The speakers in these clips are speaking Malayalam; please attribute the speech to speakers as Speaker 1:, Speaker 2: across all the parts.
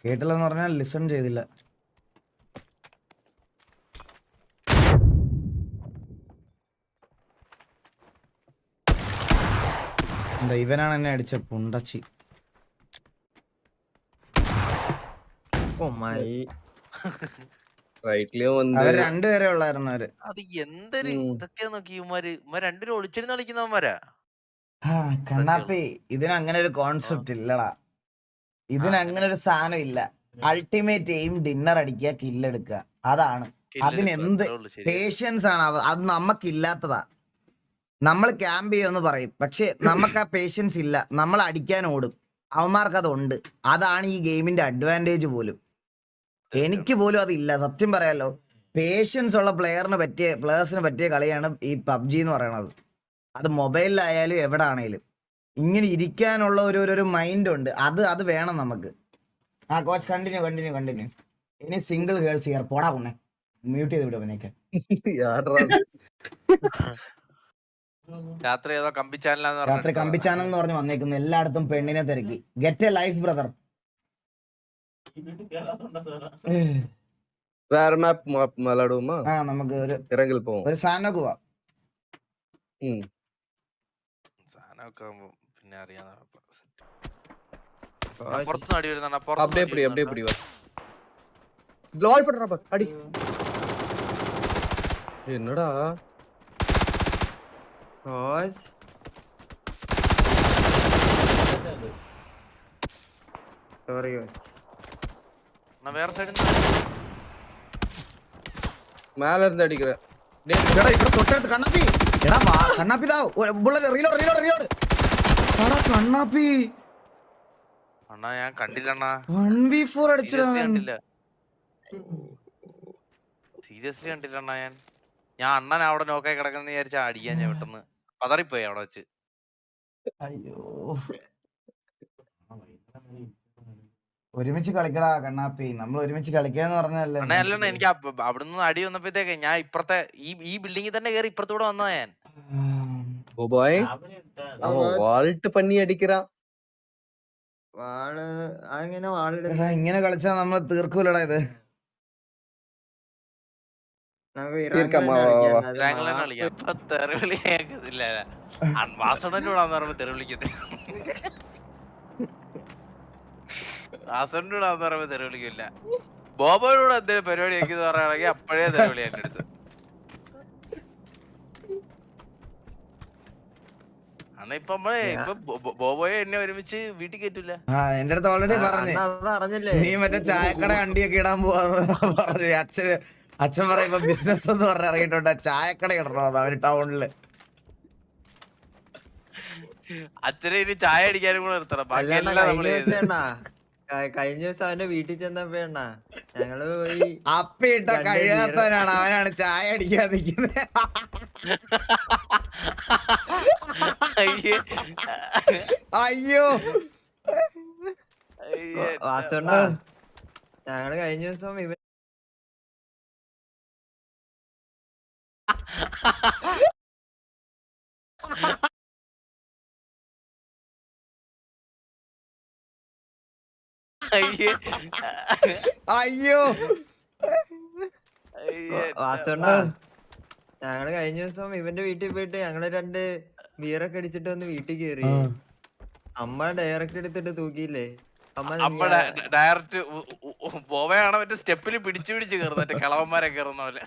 Speaker 1: കേട്ടില്ലെന്ന് പറഞ്ഞാൽ ലിസൺ ചെയ്തില്ല. എന്താ ഇവനാണ് എന്നെ അടിച്ച പുണ്ടച്ചി. അവർ രണ്ടുപേരെ ഉള്ളായിരുന്നു. അവര്
Speaker 2: അത് എന്തൊരു ഇതൊക്കെയാ നോക്കി ഇവന്മാര് രണ്ടുപേരും ഒളിച്ചിരുന്ന് കളിക്കുന്നവന്മാരാ.
Speaker 1: കണ്ണാപ്പി ഇതിനങ്ങനെ ഒരു കോൺസെപ്റ്റ് ഇല്ലടാ. ഇതിനങ്ങനെ ഒരു സാധനം ഇല്ല. അൾട്ടിമേറ്റ് എയിം ഡിന്നർ അടിക്കുക, കില്ലെടുക്കുക, അതാണ്. അതിനെന്ത് പേഷ്യൻസ് ആണ് അത് നമ്മക്കില്ലാത്തതാ. നമ്മൾ ക്യാമ്പ് ചെയ്യുമെന്ന് പറയും, പക്ഷെ നമുക്ക് ആ പേഷ്യൻസ് ഇല്ല. നമ്മൾ അടിക്കാൻ ഓടും, അവന്മാർക്ക് അതുണ്ട്. അതാണ് ഈ ഗെയിമിന്റെ അഡ്വാൻറ്റേജ് പോലും. എനിക്ക് പോലും അതില്ല, സത്യം പറയാലോ. പേഷ്യൻസ് ഉള്ള പ്ലേയേഴ്സിന് പറ്റിയ കളിയാണ് ഈ പബ്ജി എന്ന് പറയണത്. അത് മൊബൈലിലായാലും എവിടെ ആണേലും ഇങ്ങനെ ഇരിക്കാനുള്ള ഒരു മൈൻഡ് ഉണ്ട്. അത് വേണം നമുക്ക്. ആ കോച്ച് കണ്ടിന്യൂ. ഇനി സിംഗിൾ ഗേൾസ് ഹിയർ. പോടാ കൊണ്ണെ, മ്യൂട്ട് ചെയ്ത് വിടും അവനെയൊക്കെ.
Speaker 2: രാത്രി ഏതോ കമ്പി ചാനൽ
Speaker 1: എന്ന് പറഞ്ഞ് വന്നേക്കുന്നു. എല്ലായിടത്തും പെണ്ണിനെ തിരക്കി. Get A life brother.
Speaker 3: വേറെ മാപ്പ് മലടുമാ.
Speaker 1: നമുക്ക്
Speaker 3: ഇറങ്ങിൽ പോവാം.
Speaker 1: ഒരു സാധനമൊക്കെ പോവാം.
Speaker 2: സാധനമൊക്കെ പിന്നെ അറിയാം. പുറത്തുനിന്ന് അടി വരുന്ന
Speaker 3: അടി എന്നടാ
Speaker 2: വേറെ സൈഡിൽ
Speaker 3: மேல இருந்து அடிக்கிற.
Speaker 1: എടാ ഇവിടെ തൊട്ടടുത്ത് കണ്ണാപ്പി. എടാ കണ്ണാപ്പി ദാ ബുള്ളറ്റ് റീലോഡ്. എടാ കണ്ണാപ്പി
Speaker 2: അണ്ണാ ഞാൻ കണ്ടില്ല.
Speaker 1: 1v4 അടിച്ചില്ല.
Speaker 2: സീരിയസ്ലി കണ്ടില്ല അണ്ണാ. ഞാൻ അണ്ണൻ അവിടെ നോക്കായി കിടക്കുന്ന വിചാരിച്ച അടിക്കാൻ ഞാൻ പെട്ടെന്ന് പതറിപ്പോയി അവിടെ വെച്ച്.
Speaker 1: അയ്യോ, ഒരുമിച്ച് കളിക്കടാ കണ്ണാപ്പി. നമ്മൾ ഒരുമിച്ച് കളിക്കാന്ന് പറഞ്ഞല്ലേ.
Speaker 2: അല്ല എനിക്ക് അവിടുന്ന് അടി വന്നപ്പോഴത്തേക്ക് ഞാൻ ഇപ്പുറത്തെ ഈ ബിൽഡിങ്ങിൽ തന്നെ കയറി ഇപ്പുറത്തൂടെ വന്നതാ ഞാൻ.
Speaker 3: വാൾട്ട് പണി അടിക്കറാ.
Speaker 1: ഇങ്ങനെ കളിച്ചാ നമ്മൾ തീർക്കൂലടാ ഇത്.
Speaker 2: വാസോടനോടാന്ന് പറയുമ്പോ തെറി വിളിക്കത്തില്ല. വാസോടനോടാന്ന് പറയുമ്പോ തെറി വിളിക്കില്ല. ബോബോയോട് എന്തെങ്കിലും പരിപാടി ആക്കിന്ന് പറയുകയാണെങ്കിൽ അപ്പോഴേ തെറി വിളി എന്റെ അടുത്ത്. അണ്ണ ഇപ്പൊ ബോബോയെ എന്നെ ഒരുമിച്ച് വീട്ടിൽ കയറ്റൂല.
Speaker 1: എന്റെ അടുത്ത് ഓൾറെഡി പറഞ്ഞില്ലേ നീ മറ്റേ ചായക്കട വണ്ടിയൊക്കെ ഇടാൻ പോവാന്ന് പറഞ്ഞു. അച്ഛൻ പറയുമ്പോ ബിസിനസ് എന്ന് പറഞ്ഞ ഇറങ്ങിയിട്ടുണ്ട്. ചായക്കട ഇടണോ അവര് ടൗണില്.
Speaker 2: അച്ഛനെ ഇനി ചായ അടിക്കാനും കൂടെ നിർത്തണം. ബാക്കി എല്ലാം
Speaker 4: കഴിഞ്ഞ ദിവസം അവന്റെ വീട്ടിൽ ചെന്നപ്പോഴ ഞങ്ങള് പോയി
Speaker 1: അപ്പിട്ട കഴിയാത്തവനാണ് അവനാണ് ചായ അടിക്കാൻ നിൽക്കുന്നത്. അയ്യോ
Speaker 4: വാസണ്ണ, ഞങ്ങള് കഴിഞ്ഞ ദിവസം ഇവൻ
Speaker 1: അയ്യോ
Speaker 4: വാസണ്ണ, ഞങ്ങള് കഴിഞ്ഞ ദിവസം ഇവന്റെ വീട്ടിൽ പോയിട്ട് ഞങ്ങള് 2 ബിയറൊക്കെ അടിച്ചിട്ട് വന്ന് വീട്ടിൽ കേറി. അമ്മ ഡയറക്റ്റ് എടുത്തിട്ട് തൂക്കിയില്ലേ.
Speaker 2: അമ്മ ഡയറക്റ്റ് ബോബയാണ് മറ്റേ സ്റ്റെപ്പില് പിടിച്ചു കയറുന്ന മറ്റേ കളവന്മാരെ കയറുന്ന പോലെ.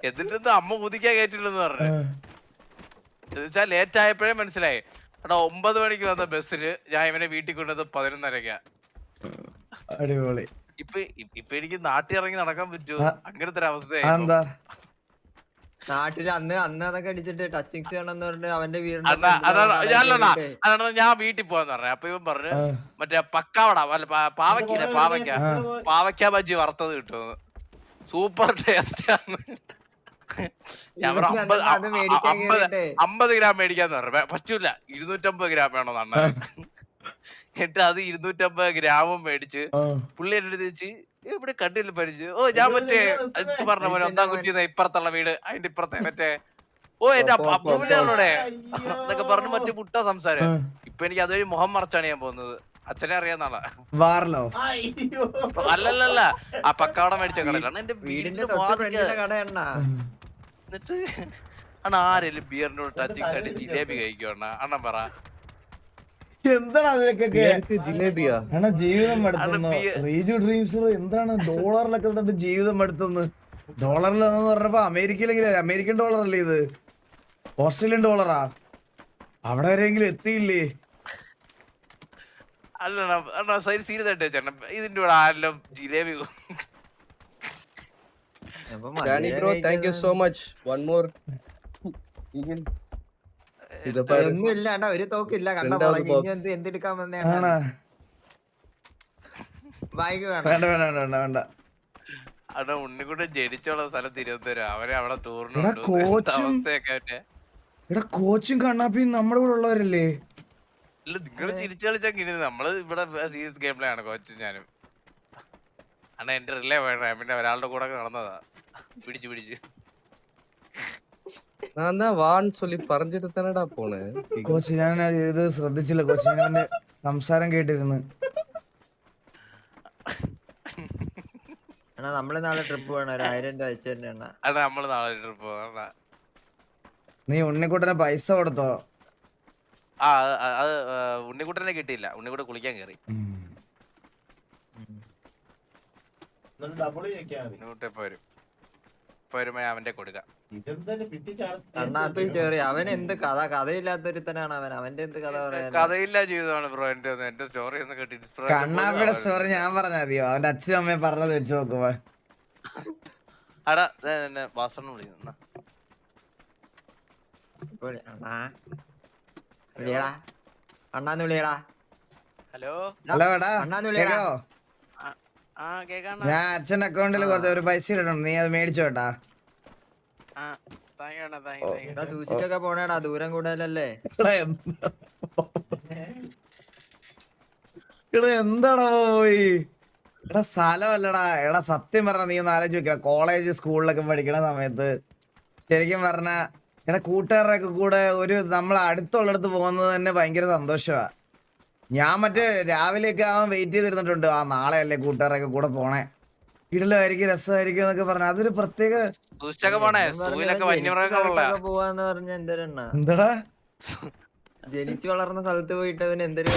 Speaker 2: എന്നിട്ടൊന്നും അമ്മ കുതിക്കാൻ കയറ്റില്ലെന്ന് പറഞ്ഞു. എന്നുവെച്ചാ ലേറ്റ് ആയപ്പോഴേ മനസ്സിലായി. എടാ 9 മണിക്ക് വന്ന ബസ്സില് ഞാൻ ഇവനെ വീട്ടിൽ കൊണ്ടത് 11:30.
Speaker 1: അടിപൊളി.
Speaker 2: ഇപ്പൊ എനിക്ക് നാട്ടിൽ ഇറങ്ങി നടക്കാൻ പറ്റുമോ? അങ്ങനത്തെ ഒരു അവസ്ഥയായി
Speaker 4: നാട്ടില്. അന്ന് അതൊക്കെ അടിച്ചിട്ട് ടച്ചിങ്സ് വേണമെന്ന് പറഞ്ഞിട്ട് അവന്റെ
Speaker 2: അതാണ് ഞാൻ വീട്ടിൽ പോവാന്ന് പറഞ്ഞു. അപ്പൊ ഇവൻ പറഞ്ഞു മറ്റേ പക്കാവട പാവയ്ക്ക ബജ്ജി വറുത്തത് കിട്ടുമെന്ന്. സൂപ്പർ ടേസ്റ്റ് ആണ്. ഞാൻ 50 ഗ്രാം മേടിക്കാന്ന് പറഞ്ഞു. പറ്റൂല, 250 ഗ്രാം വേണോന്ന് അണ്ണ. എന്നിട്ട് അത് 250 ഗ്രാമും മേടിച്ച് പുള്ളി എന്റെ അടുത്ത് വെച്ച് ഇവിടെ കണ്ടില്ല പരിചയം. ഓ ഞാൻ മറ്റേ പറഞ്ഞ പോലെ 1-ാം കുറ്റിന്ന് ഇപ്പുറത്തുള്ള വീട്, അതിന്റെ ഇപ്പുറത്തെ മറ്റേ എന്റെ അപ്പൂടെ എന്നൊക്കെ പറഞ്ഞു മറ്റേ മുട്ട സംസാരം. ഇപ്പൊ എനിക്ക് അതുവഴി മുഖം മറച്ചാണ് ഞാൻ പോകുന്നത്. അച്ഛനെ അറിയാന്നാളാ.
Speaker 1: വാറിലോ?
Speaker 2: അല്ലല്ല ആ പക്കാവട മേടിച്ച കടയിലാണ് എന്റെ
Speaker 4: വീടിന്റെ
Speaker 2: വീടിന്റെ
Speaker 4: തൊട്ട്
Speaker 2: വാതിക്ക.
Speaker 4: ഫ്രണ്ടിലെ കട എണ്ണ.
Speaker 2: എന്നിട്ട് അണ്ണ ആരെങ്കിലും ബിയറിന്റെ കൂടെ ടച്ചിങ് ആയിട്ട് ജിലേബി കഴിക്കും അണ്ണൻ പറ.
Speaker 1: എന്താണ് അതിലേക്കൊക്കെ?
Speaker 3: ജിലേബിയാ
Speaker 1: എടാ ജീവിതം എടുത്തുന്നു റീജു ഡ്രീംസ്. എന്താണ് ഡോളറിലൊക്കെ തന്നിട്ട് ജീവിതം എടുത്തുന്നു? ഡോളറിലെന്ന് പറഞ്ഞപ്പോ അമേരിക്കയിലെങ്കിലും അമേരിക്കൻ ഡോളർ അല്ലേ ഇത്? ഓസ്ട്രേലിയൻ ഡോളറാ? അവിടെ വരെയെങ്കിലും എത്തിയില്ലേ?
Speaker 2: അല്ല സീരിയസ് ആയിട്ട് ചേട്ടൻ ഇതിന്റെ കൂടെ ആരെല്ലാം ജിലേബി
Speaker 4: അപ്പൊ
Speaker 3: Dani bro thank you so much. One more
Speaker 4: ഒന്നും ഇല്ല ഏട്ടാ, ഒരു തോക്കില്ല കണ്ട
Speaker 3: രണ്ടാമത് box.
Speaker 4: എന്തെടുക്കാൻ വന്നേ
Speaker 1: ആണോ?
Speaker 4: ബാഗ് വേണം.
Speaker 1: വേണ്ട വേണ്ട വേണ്ട വേണ്ട.
Speaker 2: അവിടെ ഉണ്ണിക്കുട്ടൻ ജനിച്ചുള്ള സ്ഥലം തിരുവനന്തപുരം. അവരെ അവിടെ ടൂറിന്
Speaker 1: എടാ കോച്ചും എടാ കോച്ചും കണ്ണാപ്പിയും നമ്മുടെ കൂടെ ഉള്ളവരല്ലേ?
Speaker 2: ഇല്ല നിങ്ങള് ചിരിച്ചു കളിച്ചാ കിട്ടുന്നത്. നമ്മള് ഇവിടെ സീരിയസ് ഗെയിം പ്ലേ ആണ് കോച്ചും ഞാനും. അണ്ണാ എന്റെ റിലേ വേണ്ട, പിന്നെ ഒരാളുടെ കൂടെ നടന്നതാ പിടിച്ച്.
Speaker 3: நான் தான் வான்னு சொல்லி பறஞ்சிட்டு தானடா போனேன்.
Speaker 1: കോച്ച് ഞാൻ ഇത് ശ്രദ്ധിച്ചില്ല കോച്ച്. ഞാൻ അവന്റെ സംസാരം കേട്ടിരുന്നു.
Speaker 4: അണ്ണാ നമ്മള് നാളെ ട്രിപ്പ് പോകണം. 1000 രൂപ അയച്ചു തന്നെ അണ്ണാ.
Speaker 2: അണ്ണാ നമ്മള് നാളെ ട്രിപ്പ് പോകാം.
Speaker 1: നീ ഉണ്ണിക്കുട്ടനെ പൈസ കൊടുത്തോ?
Speaker 2: ആ അത് ഉണ്ണിക്കുട്ടനെ കിട്ടിയില്ല. ഉണ്ണിക്കുട്ടൻ കുളിക്കാൻ കയറി. ഉണ്ണിക്കുട്ടൻ ഇപ്പൊ വരുമ്പോ അവന്റെ കൊടുക്കാം.
Speaker 4: കണ്ണാപ്പി ചേറി അവൻ എന്ത് കഥയില്ലാത്തൊരുത്തനാണ് അവൻ. അവന്റെ എന്ത് കഥ പറയാൻ?
Speaker 2: കഥയില്ല ജീവിതമാണ് ബ്രോ. എന്റെ സ്റ്റോറി ഒന്ന് കേട്ടിട്ട്
Speaker 1: കണ്ണാപ്പിയുടെ സ്റ്റോറി ഞാൻ പറഞ്ഞാ മതിയോ? അവന്റെ അച്ഛനും അമ്മയും പറഞ്ഞത് വെച്ച് നോക്കുമ്പോ
Speaker 2: അടാ എന്നെ വാസണ്ണ വിളിക്കുന്ന
Speaker 4: അണ്ണാന്ന് വിളിയടാ.
Speaker 2: ഹലോ
Speaker 1: ഹലോ എടാ
Speaker 4: അണ്ണാന്ന് വിളിയടാ.
Speaker 1: കേക്കോ?
Speaker 2: ആ കേക്കാണ്.
Speaker 1: ഞാൻ അച്ഛന്റെ അക്കൗണ്ടിൽ കുറച്ച് ഒരു പൈസ ഇടണം. നീ അത് മേടിച്ചോട്ടാ.
Speaker 4: സൂക്ഷിച്ചൊക്കെ പോണേടാ, ദൂരം കൂടുതലല്ലേ.
Speaker 1: എടാ എന്താടാ പോയി? എടാ സ്ഥലമല്ലടാ. എടാ സത്യം പറഞ്ഞ നീ ഒന്ന് ആലോചിച്ച് നോക്കിയാ കോളേജ് സ്കൂളിലൊക്കെ പഠിക്കണ സമയത്ത് ശരിക്കും പറഞ്ഞ എടാ കൂട്ടുകാരുടെ കൂടെ ഒരു നമ്മൾ അടുത്തുള്ളടത്ത് പോകുന്നത് തന്നെ ഭയങ്കര സന്തോഷമാ. ഞാൻ മറ്റേ രാവിലെയൊക്കെ ആവാൻ വെയിറ്റ് ചെയ്തിരുന്നിട്ടുണ്ട്. ആ നാളെ അല്ലേ കൂട്ടുകാരൊക്കെ കൂടെ പോണേ, ഇടലായിരിക്കും രസമായിരിക്കും എന്നൊക്കെ പറഞ്ഞ അതൊരു പ്രത്യേക.
Speaker 4: പോവാന്ന് പറഞ്ഞ എന്തരണ്ണ
Speaker 1: എന്താടാ
Speaker 4: ജനിച്ചു വളർന്ന സ്ഥലത്ത് പോയിട്ട് അവൻ എന്തൊരു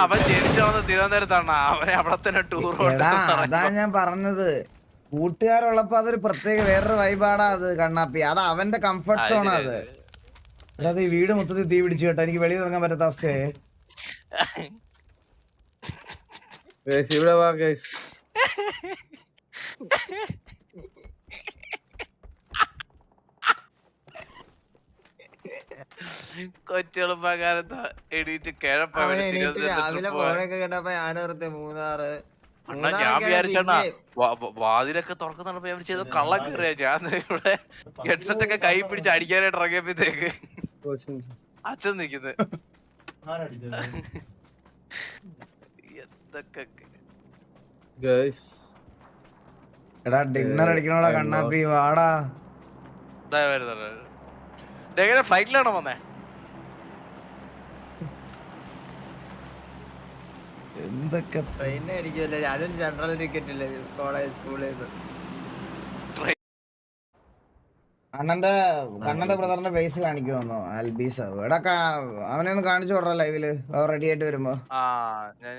Speaker 2: അവൻ ജനിച്ചു വളർന്ന തിരുവനന്തപുരത്താണ്. അവനെ അവിടെ തന്നെ ടൂർ.
Speaker 1: എടാ അതാ ഞാൻ പറഞ്ഞത്, കൂട്ടുകാരുള്ളപ്പോ അതൊരു പ്രത്യേക വേറൊരു വൈബാടാ അത് കണ്ണാപ്പി. അത് അവന്റെ കംഫർട്ട് സോണാ അത്. അതായത് ഈ വീട് മൊത്തത്തിൽ തീ പിടിച്ചു കേട്ടോ. എനിക്ക് വെളിയിൽ ഇറങ്ങാൻ പറ്റാത്ത അവസ്ഥയെ.
Speaker 3: ഇവിടെ വാ ഗൈസ്.
Speaker 2: കൊച്ചെളുപ്പക്കാലത്ത് എണീറ്റ് കിഴപ്പ
Speaker 4: രാവിലെ പോണൊക്കെ കേട്ടപ്പോ ഞാനോർത്തെ മൂന്നാറ്.
Speaker 2: ഞാൻ വിചാരിച്ചാ വാതിലൊക്കെ തുറക്കുന്നുണ്ടപ്പോ ഞാൻ ചെയ്ത കള്ളം കയറിയാ. ഞാൻ ഇവിടെ ഹെഡ്സെറ്റ് ഒക്കെ കൈ പിടിച്ച് അടിക്കാനായിട്ട് ഇറങ്ങിയപ്പോഴത്തേക്ക് അച്ഛൻ നിക്കുന്നത്. എന്തൊക്കെ
Speaker 1: എടാ ഡിന്നർ അടിക്കണോടാ കണ്ണാപ്പി, വാടാ.
Speaker 2: എങ്ങനെ ഫ്ലൈറ്റിലാണോ വന്നേ?
Speaker 1: എന്തൊക്കെ
Speaker 4: ട്രെയിനായിരിക്കുമല്ലേ? അതും ജനറൽ ടിക്കറ്റ് ഇല്ലേ കോളേജ് സ്കൂളിൽ നിന്ന്.
Speaker 1: കണ്ണന്റെ ബ്രദറിന്റെ ഫേസ് കാണിക്കുമെന്നോ അൽബീസ്? എടാ അവനെ ഒന്ന് കാണിച്ചു വിടറ ലൈവില് റെഡി ആയിട്ട് വരുമ്പോ.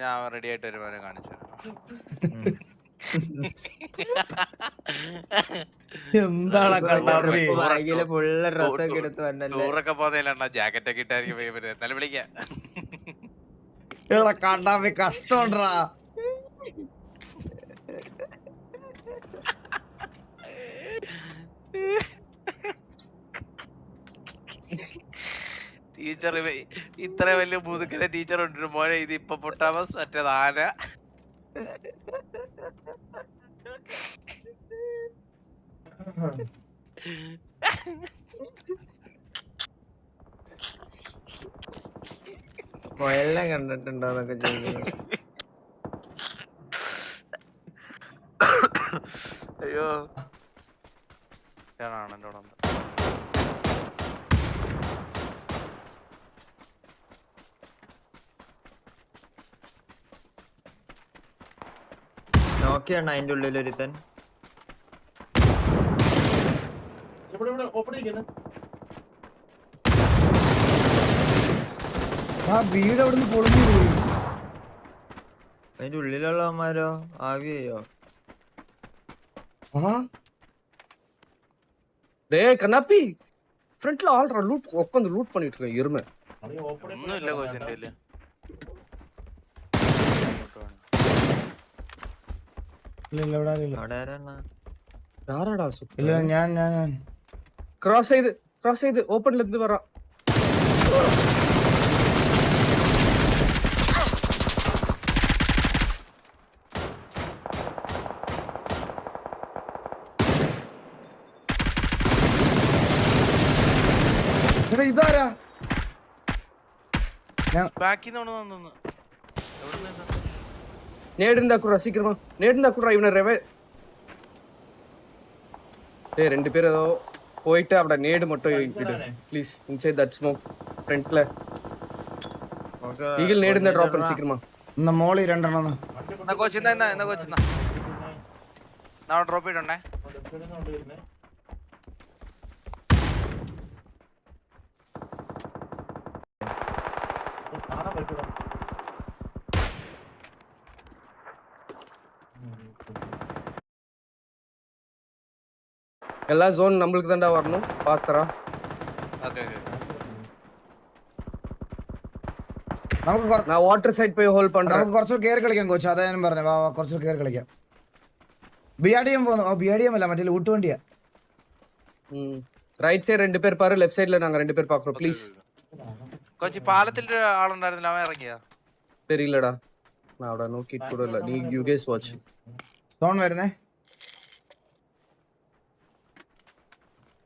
Speaker 2: ഞാൻ റെഡി ആയിട്ട് വരുമ്പോ കാണിച്ചു.
Speaker 1: എന്താണ് കണ്ണാപ്പി
Speaker 4: ഫുള്ള് ഡ്രസ്സൊക്കെ എടുത്ത് വന്നല്ലേ?
Speaker 2: ടൂറൊക്കെ പോന്നേലണ്ണ ജാക്കറ്റ് ഒക്കെ ഇട്ടായിരിക്കും എന്നാലും വിളിക്കാം.
Speaker 1: എടാ കണ്ണാപ്പി കഷ്ടമുണ്ടാ.
Speaker 2: ടീച്ചർ ഇത്ര വലിയ മുതുക്കനെ ടീച്ചർ ഉണ്ട് മോനെ. ഇത് ഇപ്പൊ പൊട്ടാമസ് മറ്റേത് ആന.
Speaker 4: മുയലിനെ കണ്ടിട്ടുണ്ടോന്നൊക്കെ ചോദിക്കുന്നു.
Speaker 2: അയ്യോ ഞാനാണ് എന്റെ കൂടെ.
Speaker 4: നോക്കിയാണ് അതിന്റെ ഉള്ളിൽ ഒരുത്തൻ.
Speaker 1: ആ വീട് അവിടുന്ന് പൊളിഞ്ഞു പോയി.
Speaker 4: അതിന്റെ ഉള്ളിലുള്ളവന്മാരോ ആവിയോ?
Speaker 3: டேய் கண்ணாப்பி ஃப்ரண்ட்ல ஆல்ரா லூட் உட்காந்து லூட் பண்ணிட்டு இருக்க எருமை.
Speaker 2: ഒന്നുമില്ല കോച്ച് എന്റെ കയ്യില്.
Speaker 1: ഇല്ല ഇല്ല ഇവിടെ ആരും ഇല്ല.
Speaker 4: അവിടെ ആരാണ്?
Speaker 3: யாரடா
Speaker 1: ഇല്ല ഞാൻ
Speaker 3: கிராஸ் செய்து ஓபன்ல இருந்து வரான்.
Speaker 1: എടാ ഇതാരാ?
Speaker 2: ബാക്കിന്ന് തോന്നുന്നു.
Speaker 3: நேடு இருந்தா கூட சீக்கிரமா நேடு இருந்தா கூட இவனை ரெவே. டேய் ரெண்டு பேர் ஏதோ போயிட்டு அவட நேடு மட்டும் இடு ப்ளீஸ் இன்சைட் தட் ஸ்மோக் ஃப்ரண்ட்ல. ஈகிள் நேடு இருந்தா டிராப் பண்ணு சீக்கிரமா.
Speaker 1: ഇന്ന മോളി രണ്ടെണ്ണം.
Speaker 2: എന്നാ കോച്ച് എന്നാ കോച്ച് എന്നാ ഡ്രോപ്പ് ചെയ്തിട്ടുണ്ടേ.
Speaker 3: எல்லா ஜோன் நம்மளுக்கு தான்டா வரணும் பாத்துறா.
Speaker 2: ഓക്കെ
Speaker 1: നമുക്ക്
Speaker 3: நான் வாட்டர் சைடு போய் ஹோல்ட் பண்றேன்.
Speaker 1: നമുക്ക് കുറച്ച് കയറി കളിക്കാം കോച്ച്. അതാ ഞാൻ പറഞ്ഞു. വാ കുറച്ച് കയറി കളിക്കാം. ബിആർഡിഎം പോകുന്നു. ബിആർഡിഎം അല്ല മറ്റേ ഊട്ട് വണ്ടിയാ.
Speaker 3: ரைட் சைடு ரெண்டு பேர் பாரு, லெஃப்ட் சைடுல நாங்க ரெண்டு பேர் பாக்குறோம் ப்ளீஸ்.
Speaker 2: കോച്ച് പാലത്തിൽ ആളുണ്ടായിരുന്നില്ല, അവൻ ഇറങ്ങിയാ?
Speaker 3: தெரியலடா, நான் அவட நோக்கிட்டு கூட இல்ல. நீ யூ கேஸ் வாட்ச்.
Speaker 1: സോൺ വരുന്നേ.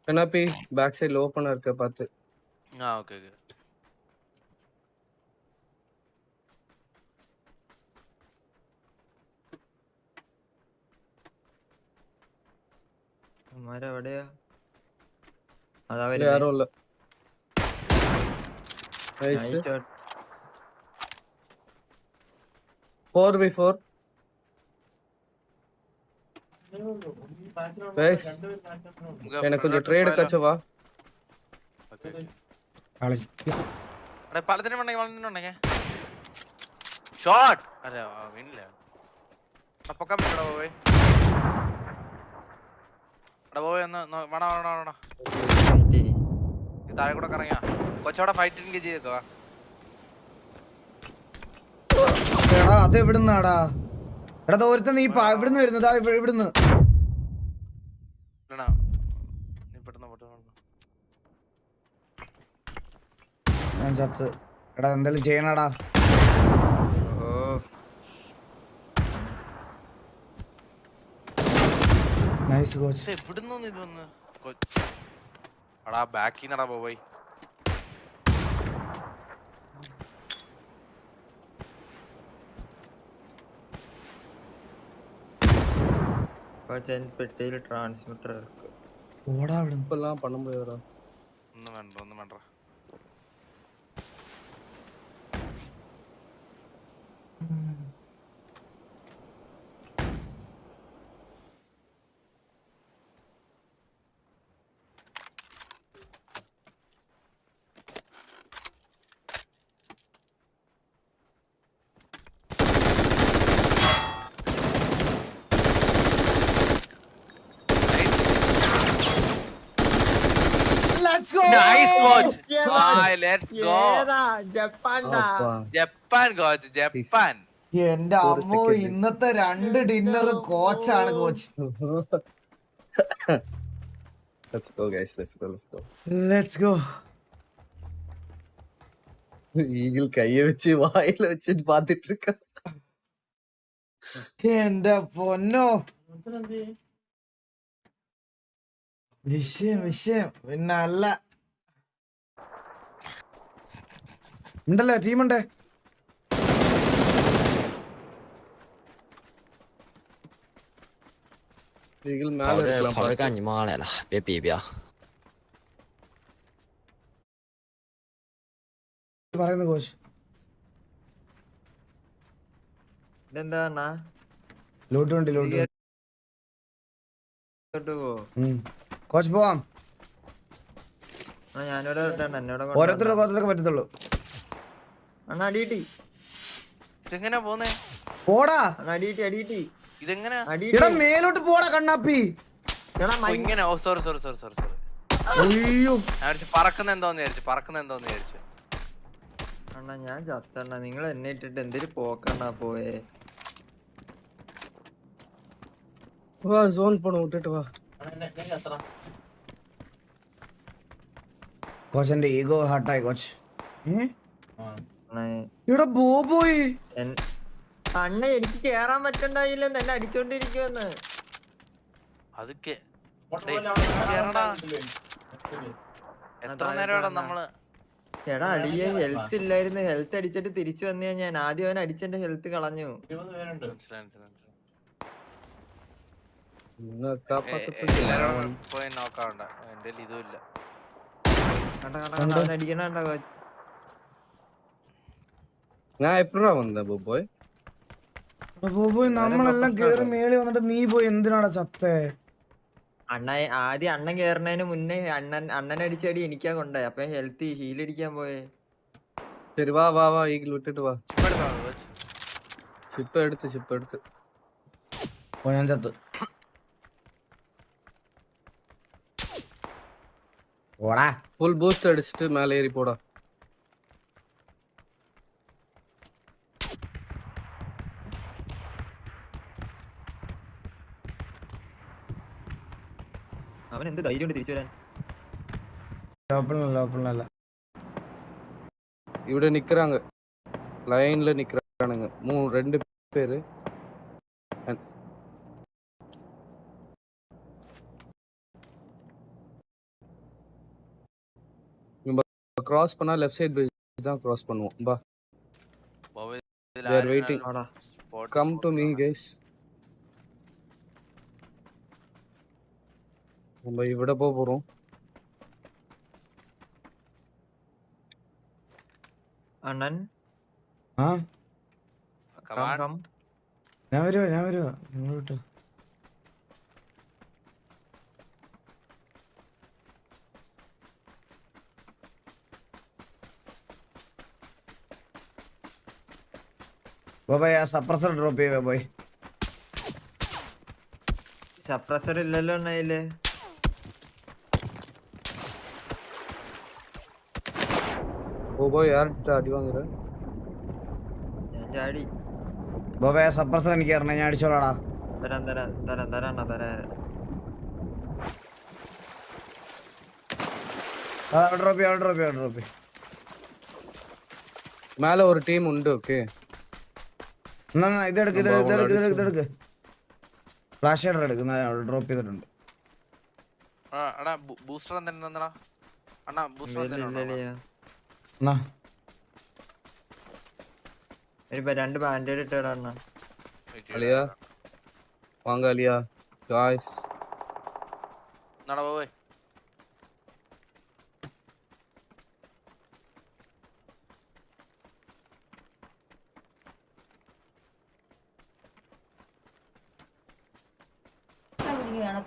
Speaker 3: கண்ணாப்பி பேக் சைடுல ஓபனா இருக்க பாத்து.
Speaker 2: ഓക്കെ
Speaker 4: എവിടെയാ?
Speaker 3: யாரும் இல்ல. Nice 4v4. நைஸ். எனக்கு கொஞ்சம் ட்ரேட் கச்சவா.
Speaker 2: പാലത്തിന് ഉണ്ടെങ്കിൽ ഷോട്ട്. അല്ല വീണില്ല. പൊക്കാൻ പറ്റടാ പോയി. പോയി ഒന്ന് വേണ താഴെ കൂടെ കറങ്ങിയാ കൊച്ചോടെ ഫൈറ്റ് എൻഗേജ് ചെയ്തേക്കോ.
Speaker 1: എടാ അത് എവിടുന്നാടാ? എടാ ദൂരത്ത് നീ ഇവിടുന്ന് വരുന്നതാ. ഇവിടുന്ന് ഞാൻ ചത്ത്. എടാ എന്തായാലും ചെയ്യണടാ. Nice coach.
Speaker 2: എവിടുന്ന് ഇതൊന്ന് അടാ ബാക്കി നടാ പോയി.
Speaker 4: പെട്ടിയിൽ ട്രാൻസ്മിറ്റർ ഇருக்கு.
Speaker 1: ഓടാ അവിടെ.
Speaker 3: இப்பெல்லாம் பண்ண முடியாதுடா.
Speaker 2: ഒന്നും വേണ്ട.
Speaker 1: Let's go.
Speaker 2: Nice coach. Let's go.
Speaker 3: அப்பா.
Speaker 2: Japan coach, Japan.
Speaker 1: എന്റെ അമ്മോ, ഇന്നത്തെ 2 ഡിന്നർ കോച്ചാണ് coach.
Speaker 3: Let's go guys, let's go.
Speaker 1: Let's go.
Speaker 3: Eagle கைய வச்சு வாயில வச்சிட்டு பாத்துட்டு இருக்க.
Speaker 1: എന്റെ പൊന്നോ, വിഷയം പിന്നെ അല്ല ഉണ്ടല്ലേ, ടീമുണ്ടേ.
Speaker 3: ஈகிள் மேல இருக்கலாம்.
Speaker 5: 跑着干你妈来了，别逼逼啊！
Speaker 1: പറയുന്നു കോച്ച്.
Speaker 4: ഇതെന്താ?
Speaker 1: ലൂട്ട് ഉണ്ട് ലൂട്ട്
Speaker 4: ഇങ്ങോട്ട് പോ.
Speaker 1: കോച്ച് പോവാം.
Speaker 4: ഞാനിവിടെ വരട്ടെ, എന്നോട്
Speaker 1: ഓരോരുത്തരൊക്കെ പറ്റത്തുള്ളൂ.
Speaker 4: അണ്ണ അടിയിട്ടി
Speaker 2: ഇതെങ്ങനാ പോന്നേ?
Speaker 1: പോടാ
Speaker 4: അടിയിട്ടി
Speaker 2: ഇതെങ്ങനാ?
Speaker 1: എടാ മേലോട്ട് പോടാ കണ്ണാപ്പി.
Speaker 2: ഇങ്ങനെ സോറി
Speaker 1: അയ്യോ
Speaker 2: പറക്കുന്ന എന്തോന്ന് വിചാരിച്ചു.
Speaker 4: അണ്ണാ ഞാൻ ചത്തണ്ണ, നിങ്ങൾ എന്നെ ഇട്ടിട്ട് എന്തൊരു പോക്കണ്ണാ പോയേ.
Speaker 3: വാ സോൺ പോണ വിട്ടിട്ട് വാ.
Speaker 1: കോച്ചന്റെ ഈഗോ ഹർട്ടായി കോച്ച്.
Speaker 4: അണ്ണേ,
Speaker 1: ഇവിടെ ബോബോയ്
Speaker 4: അണ്ണ എനിക്ക് കേറാൻ പറ്റണ്ടായില്ലെന്ന്, എന്നെ അടിച്ചോണ്ടിരിക്കുവന്ന്.
Speaker 2: അതൊക്കെ എത്ര നേരം നമ്മള്
Speaker 4: എടാ അടിയെ ഹെൽത്ത് ഇല്ലായിരുന്നു, ഹെൽത്ത് അടിച്ചിട്ട് തിരിച്ചു വന്നേ ഞാൻ. ആദ്യം അവൻ അടിച്ചെന്റെ ഹെൽത്ത് കളഞ്ഞു.
Speaker 2: എല്ലാരും പോയി നോക്കാണ്ട, എന്റെ ഇതും ഇല്ല.
Speaker 4: അവൻ അടിക്കണ കോച്ച്.
Speaker 3: ഞാൻ എപ്പോഴാ വന്ന ബോബോയ്?
Speaker 1: ബോബോയ് നമ്മളെല്ലാം കേറി മേളി വന്നിട്ട് നീ പോയി എന്തിനാടാ ചത്തേ?
Speaker 4: ആദ്യം അണ്ണൻ കേറുന്നതിന് മുന്നേ അണ്ണൻ അടിച്ചടി എനിക്കാ കൊണ്ടേ. അപ്പൊ ഹെൽത്ത് ഹീൽ അടിക്കാൻ പോയേ.
Speaker 3: ശരി വാ വാ വാ, ഈഗിൾ വിട്ടിട്ട് വാ. ഷിപ്പ് എടുത്ത്
Speaker 1: ഞാൻ ചത്ത്. ഓടാ
Speaker 3: ഫുൾ ബൂസ്റ്റ് അടിച്ചിട്ട് മേലെ ഏറി പോടാ.
Speaker 4: അവൻ എന്ത് ധൈര്യം ഉണ്ട് തിരിച്ചു വരാൻ.
Speaker 1: ഓപ്പണല്ല.
Speaker 3: ഇവിടെ നിക്കறாங்க, லைன்ல நிக்கறானுங்க. 2 பேரு. கிராஸ் பண்ணா லெஃப்ட் சைடு பேஸ் தான் கிராஸ் பண்ணுவோம். பா they are waiting. Come to me guys. நம்ம ഇവിടെ போறோம்.
Speaker 4: അണ്ണൻ
Speaker 1: ഞാൻ വരുവാ നിങ്ങളോട്ട്. ബോബോയ് ആ സപ്രസർ ഡ്രോപ്പ് ചെയ്യുക ബോയ്.
Speaker 4: സപ്രസർ ഇല്ലല്ലോ അണ്ണയില്.
Speaker 3: ബോബോയ് யார்ட்ட അടി വാങ്ങற?
Speaker 4: ഞാൻ ചാടി.
Speaker 1: ബോബോയ് ആ സപ്രസർ എനിക്ക് തരണേ, ഞാൻ അടിച്ചോളാടാ.
Speaker 4: തരാം.
Speaker 1: ഡ്രോപ്പ്.
Speaker 3: மேல ஒரு டீம் உண்டு. ஓகே
Speaker 1: ഇതെടുക്ക്. ഫ്ലാഷ് ഷേഡർ എടുക്കുന്ന ഡ്രോപ്പ് ചെയ്തിട്ടുണ്ട്.
Speaker 2: ബൂസ്റ്റർ എന്തെന്നാ അണ്ണാ? ബൂസ്റ്റർ
Speaker 4: രണ്ട് ബാൻഡേഡ് ഇട്ടാ അണ്ണ.
Speaker 3: അലിയാ വാങ്ങ അലിയാ ഗായ്സ്.
Speaker 2: നട പോയി.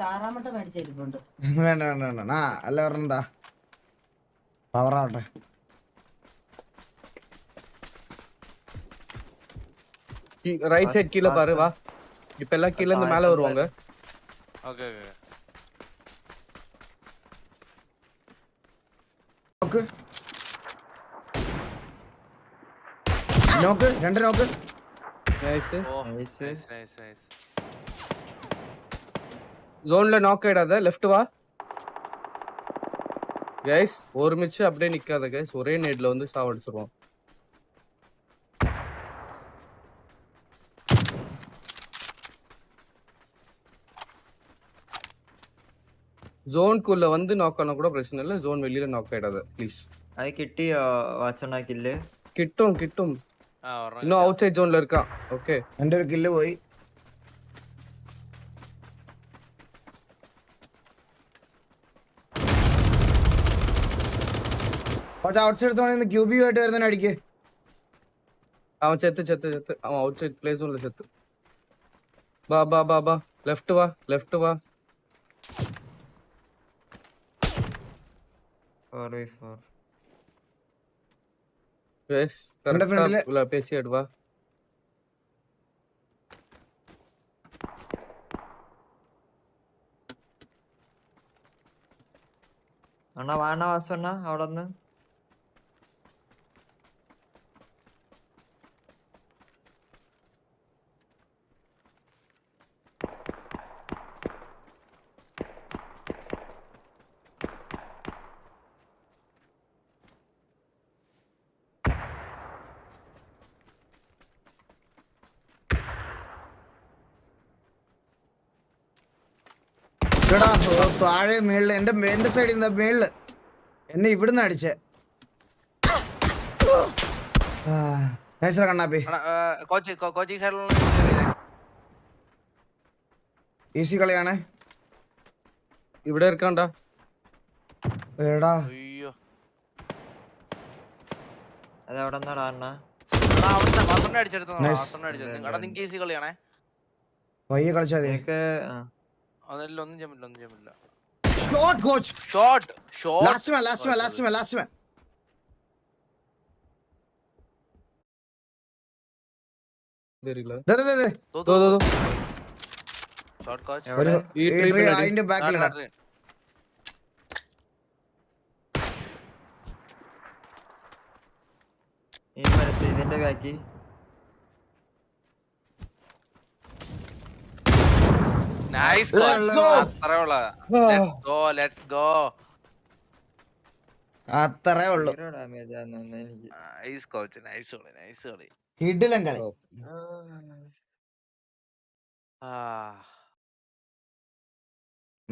Speaker 6: താറാമട്ട മേടിച്ചിരിപ്പുണ്ട്.
Speaker 1: വേണ്ട അല്ല പറഞ്ഞാ പവറാവട്ടെ.
Speaker 3: ரைட் சைடு கீழ பாரு வா. இப்ப எல்லாம் கீழ இருந்து மேல வருவாங்க.
Speaker 2: ஓகே
Speaker 1: നോക്ക് 2 നോക്ക്.
Speaker 2: നൈസ്.
Speaker 3: ஜோன்ல நாக் ஆயிடாத, லெஃப்ட் வா गाइस. ஒருமிச்சு அப்படியே நிக்காத गाइस, ஒரே நேட்ல வந்து சாவடிச்சிரோம். ஜோன்க்குள்ள வந்து நாக் ஆனா கூட பிரச்சனை இல்ல, ஜோன் வெளியில நாக் ஆயிடாத ப்ளீஸ்.
Speaker 4: അത് കിട്ടിയോ വാച്ചണ്ണ കില്ല്?
Speaker 3: കിട്ടും. இன்னும் அவுட் சைடு ஜோன்ல இருக்கான். ஓகே
Speaker 1: എന്റെ ഒരു കില്ല് പോയി. ഔട്ട് സൈഡ് ക്യൂബി ആയിട്ട് വരുന്ന അടിക്ക്.
Speaker 3: அவன் செத்து அவன் அவுட் சைடு பிளே ஜோன்ல செத்து. ബാ ലെഫ്റ്റ് വാ
Speaker 4: 4v4.
Speaker 3: യെസ്
Speaker 1: എന്റെ ഫ്രണ്ടില്
Speaker 3: കറക്റ്റ് പേസിയായിട്ട് വാ
Speaker 4: അണ്ണാ വാണ വാസണ്ണ അവിടെ നിന്ന്
Speaker 1: എടാ താഴെ മേളില് എന്റെ സൈഡിൽ നിന്ന് മേളില് എന്നെ ഇവിടുന്ന് അടിച്ചേ. കണ്ണാപ്പി
Speaker 2: കോച്ചിങ് സൈഡിലുള്ള
Speaker 1: ഈസി കളിയാണേ.
Speaker 3: ഇവിടെ ഇരിക്കണ്ട
Speaker 1: എടാ
Speaker 2: അയ്യോ
Speaker 4: അത് അവിടെ നിന്നാടാ അണ്ണാ.
Speaker 2: നിങ്ങൾക്ക് ഈസി കളിയാണേ.
Speaker 1: പയ്യെ കളിച്ചാ മതി.
Speaker 4: നിനക്ക്
Speaker 2: ഒന്നും ചെയ്യുമില്ല.
Speaker 1: Shot coach
Speaker 2: shot
Speaker 1: last man
Speaker 2: shot coach
Speaker 4: എവിടെ?
Speaker 1: അതിന്റെ ബാക്കിലിടാ.
Speaker 4: ഈ മരത്ത് ഇതിന്റെ ബാക്കി
Speaker 2: നൈസ് ലെറ്റ്സ് ഗോ
Speaker 1: അത്രേ ഉള്ളു.
Speaker 4: ഡാമേജ് ആണെന്ന് എനിക്ക്.
Speaker 2: നൈസ് കോച്ച് നൈസ് കളി.
Speaker 1: കിടിലം കളി.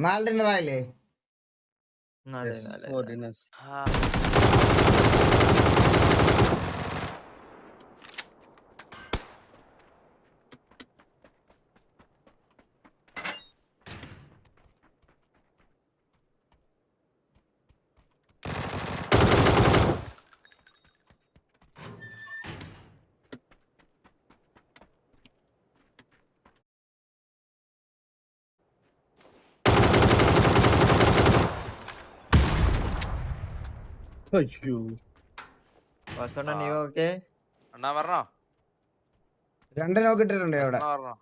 Speaker 1: നാല് ഡിന്നറായില്ലേ?
Speaker 4: നാല്.
Speaker 3: അയ്യോ
Speaker 4: വാസണ്ണ നീ ഓക്കെ?
Speaker 2: അണ്ണാ പറഞ്ഞോ.
Speaker 1: 2 നോക്ക് ഇട്ടിട്ടുണ്ട് അവിടെ.
Speaker 2: പറഞ്ഞോ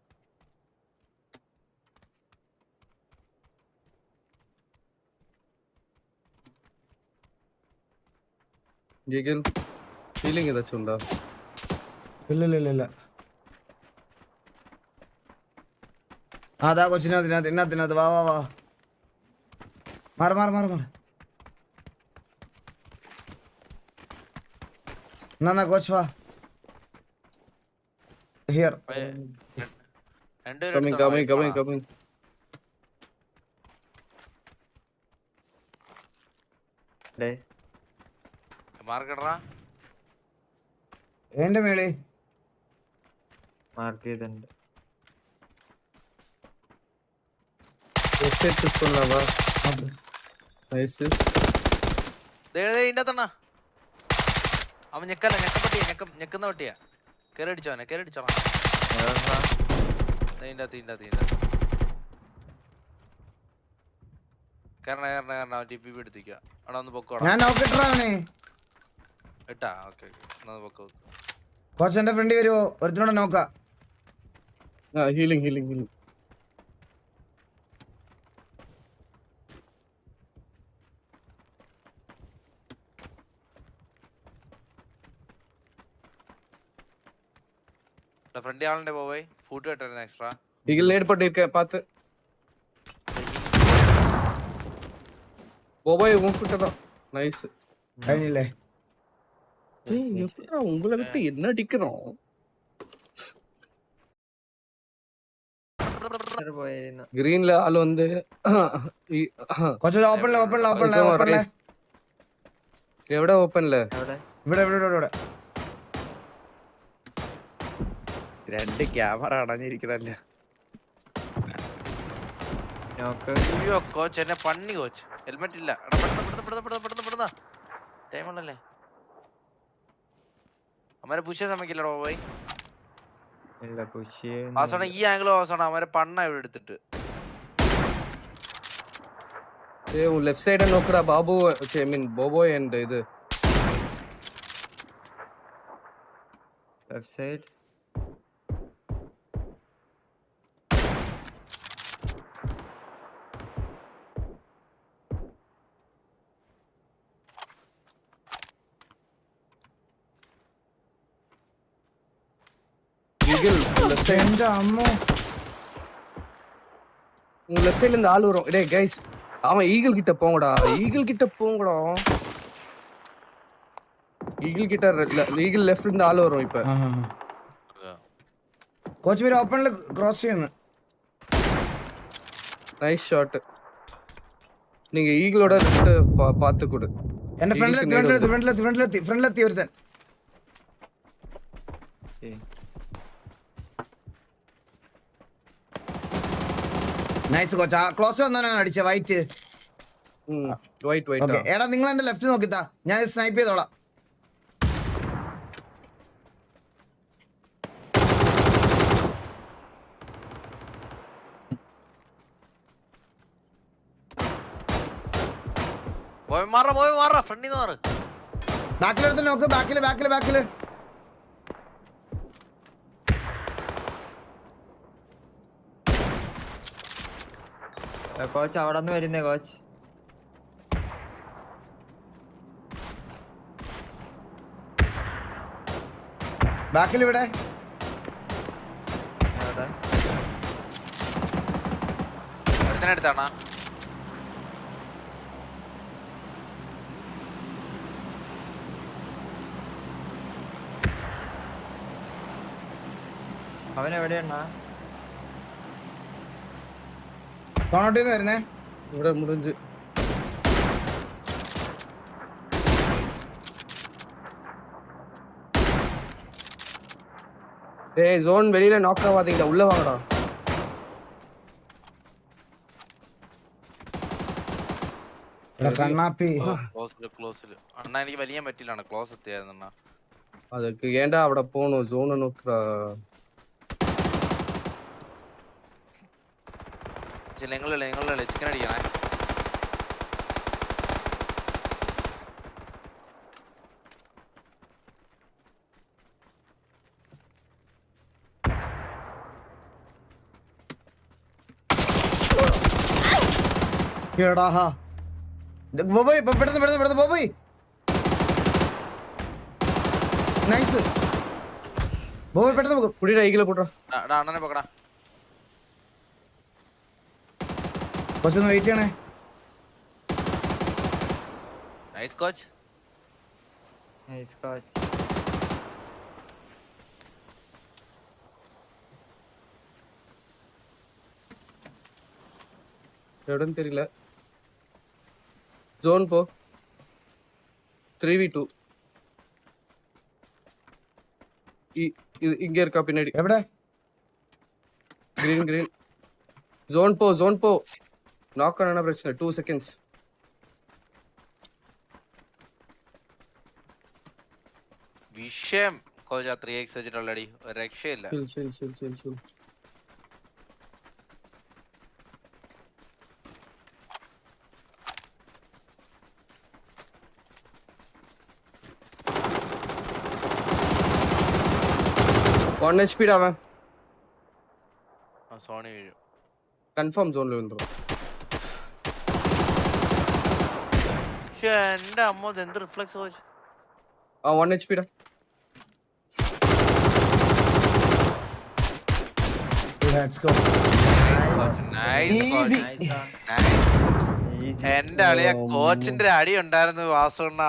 Speaker 3: ജിഗിൽ ഫീലിംഗ് ഏതാച്ചും ഉണ്ടോ?
Speaker 1: ഇല്ല അതാ കൊച്ചിനകത്ത് വാ മാറ് എന്നാ കോച്ച് വാ. ഹിയർ
Speaker 3: coming
Speaker 2: മാർക്കടാ
Speaker 1: എന്റെ മേളി
Speaker 4: മാർക്ക് ചെയ്തിട്ടുണ്ട്.
Speaker 2: ഇന്നത്തണ്ണ അവൻ ഞെക്കുന്ന പട്ടിയാ. കേറി അടിച്ചോനെ കാരണം ടിപി എടുത്തിക്ക. അവിടെ ഒന്ന് പൊക്കോടാ.
Speaker 1: ഞാൻ നോക്കിട്ടാ അവനെ
Speaker 2: ഇട്ടാ ഓക്കെ പൊക്കോ.
Speaker 1: കോച്ച് എന്റെ ഫ്രണ്ട് വരുവോ? ഒരുത്തിനോടെ നോക്കാം.
Speaker 3: ഹീലിംഗ്
Speaker 2: ഫ്രണ്ട് ആളുടെ പോയി ഫൂട്ട് കെട്ടായിരുന്നു എക്സ്ട്രാ.
Speaker 3: ஈகிள் நேட் பண்ணிருக்க பாத்து போய் உன்கிட்ட தான் நைஸ்
Speaker 1: കഴിഞ്ഞില്ലേ?
Speaker 3: ஏய் எப்படா உங்களை விட்டு என்ன அடிக்கறோம்?
Speaker 4: പോയിരുന്നു.
Speaker 3: ഗ്രീനിലെ ആള് വന്ന്
Speaker 1: കോച്ച് ഓപ്പണിലെ
Speaker 3: എവിടെ ഓപ്പണില്?
Speaker 4: എവിടെ?
Speaker 1: ഇവിടെ
Speaker 7: രണ്ട് ക്യാമറ അടഞ്ഞിരിക്കണല്ലേ.
Speaker 4: നോക്ക്.
Speaker 2: അയ്യോ കോച്ച് എന്നെ പണ്ണി കോച്ച്. ഹെൽമെറ്റ് ഇല്ല. പെടുന്ന ടൈമുള്ളല്ലേ. അമ്മനെ പുഷ സമ്മതിക്കില്ലടോ പോയി.
Speaker 4: ഇല്ല പുഷ്
Speaker 2: വാസോണ ഈ ആംഗിൾ വാസോണ അവരെ പണ്ണ ഇവിടെ എടുത്തിട്ട്
Speaker 3: ലെഫ്റ്റ് സൈഡ് നോക്കടാ ബാബു ഐ മീൻ ബോബോയ് ആൻഡ് ഇത്
Speaker 4: left side.
Speaker 3: Eagle left side
Speaker 1: എന്റെ അമ്മ
Speaker 3: லெஃப்ட் சைடுல இருந்து ஆள் வரும். டேய் கைஸ் அவன் ஈகிள் கிட்ட போங்கடா. ஈகிள் கிட்ட போங்கடா. ஈகிள் கிட்ட ஈகிள் லெஃப்ட்ல இருந்து ஆள் வரும் இப்ப.
Speaker 1: കോച്ച് പേര് ഓപ്പണിൽ ക്രോസ് ചെയ്യുന്നു.
Speaker 3: Nice shot. நீங்க ஈகிளோட லெஃப்ட் பாத்து கொடு.
Speaker 1: എന്റെ ഫ്രണ്ടിലെത്തി ഒരുത്തൻ. Nice coach. ആ ക്ലോസ് വന്നാണ് അടിച്ച വൈറ്റ്.
Speaker 3: വൈറ്റ്
Speaker 1: എടാ നിങ്ങൾ എന്റെ ലെഫ്റ്റ് നോക്കിത്താ, ഞാൻ സ്നൈപ്പ് ചെയ്തോളാം. ബാക്കിലെടുത്ത് നോക്ക്. ബാക്കില്
Speaker 4: കോച്ച് അവിടെ നിന്ന് വരുന്നേ കോച്ച്.
Speaker 1: ബാക്കിലിവിടെ
Speaker 2: എടുത്താണോ
Speaker 4: അവൻ എവിടെയാണ?
Speaker 1: സോണോട്ടിന്ന് വരുന്നേ.
Speaker 3: ഇവിടെ മുടിஞ்சு. டேய் ஜோன் வெளியில நாக் ஆவாதீங்க, உள்ள வாங்கடா.
Speaker 1: കണ്ണാപ്പി
Speaker 2: അണ്ണാ എനിക്ക് വലിയ പറ്റില്ലാണ് ക്ലോസ് എത്തിയായിരുന്ന.
Speaker 3: அதுக்கு ஏன்டா அவட போணும்? ஜோனை நோக்குறா.
Speaker 2: നിങ്ങളല്ലേ ചിക്കൻ അടിക്കണേ.
Speaker 1: നൈസ് ബോബോയ് പെട്ടെന്ന്
Speaker 3: കുടിയുടെ ഐക്കിലെ പോട്ടാ.
Speaker 2: അണ്ണനെ പോക്കടാ.
Speaker 1: കുറച്ചൊന്ന് വെയിറ്റ് ചെയ്യണേ.
Speaker 2: Nice coach.
Speaker 4: Nice coach.
Speaker 3: എവിടെന്ന് தெரியல. ஜோன் போ. 3v2. இங்க இருக்கா பின்னாடி.
Speaker 1: എവിടെ?
Speaker 3: green. ஜோன் போ. நாக் ஆன பிரச்சனை. 2 செகண்ட்ஸ்.
Speaker 2: വിഷയം കോച്ച് 3x വെച്ചിട്ട് ഓൾറെഡി ഒരു രക്ഷയില്ല.
Speaker 3: chill. One HP ഡാ അവൻ.
Speaker 2: സോണി വീഴും.
Speaker 3: കൺഫേം സോണിൽ വന്നു.
Speaker 2: എന്റെ അമ്മ എന്ത് റിഫ്ലക്സ് കോച്ച്.
Speaker 3: 1 HP ഡാ.
Speaker 1: Let's go.
Speaker 2: Nice coach. എന്റെ അളിയ കോച്ചിന്റെ അടി ഉണ്ടായിരുന്നു വാസുണ്ണ.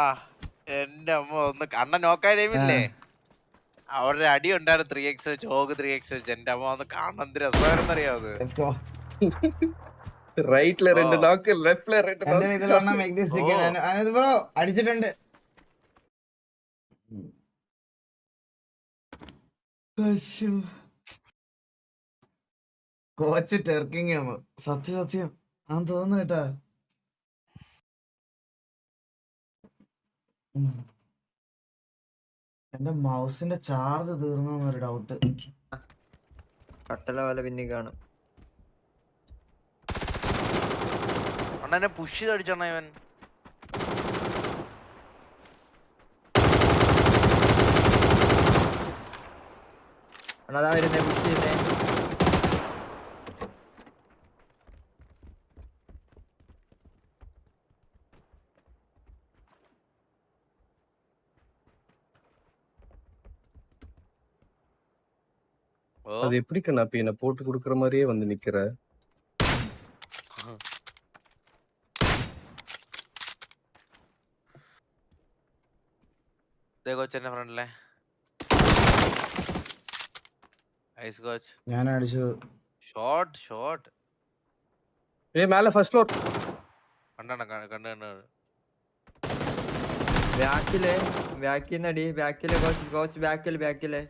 Speaker 2: എന്റെ അമ്മ ഒന്ന് കണ്ണ നോക്കാൻ ടൈമില്ലേ അവരുടെ അടി ഉണ്ടായിരുന്നു. 3x വെച്ച് ഓഗ് 3x വെച്ച് എന്റെ അമ്മ ഒന്ന് കാണാൻ എന്ത് രസമായിരുന്നു അറിയാവുന്നത്.
Speaker 3: റൈറ്റില് 2 നോക്ക്, ലെഫ്റ്റില് 2
Speaker 1: എന്റെ ഇതിലാണ് make this chicken. Anoop bro അടിച്ചിട്ടുണ്ട്. കോച്ച് ടെർക്കിങ് ആണ്. സത്യം ആ തോന്നുന്നു കേട്ടാ. എന്റെ മൗസിന്റെ ചാർജ് തീർന്നൊരു ഡൗട്ട്.
Speaker 4: കട്ടല പോലെ പിന്നെ കാണും.
Speaker 2: അണ്ണനെ പുഷ് ചെയ്ത് അടിച്ചോണ ഇവൻ.
Speaker 4: അതാ വരുന്നേ പുഷ് ചെയ്യുന്നേ.
Speaker 2: ഓ
Speaker 3: அது எப்படி கண்ணாப்பி என்ன போட்டு கொடுக்குற மாதிரியே வந்து நிக்கிற?
Speaker 2: കോച്ചിന്റെ ഫ്രണ്ടിലെ ഐസ് കോച്ച്
Speaker 1: ഞാൻ അടിച്ചത്.
Speaker 2: ഷോട്ട്
Speaker 3: ஏய் மேல ஃபர்ஸ்ட் ஃப்ளோர்.
Speaker 2: കണ്ടു
Speaker 4: ബാക്കിന്നടി ബാക്കിലെ കോച്ച് ബാക്കിലെ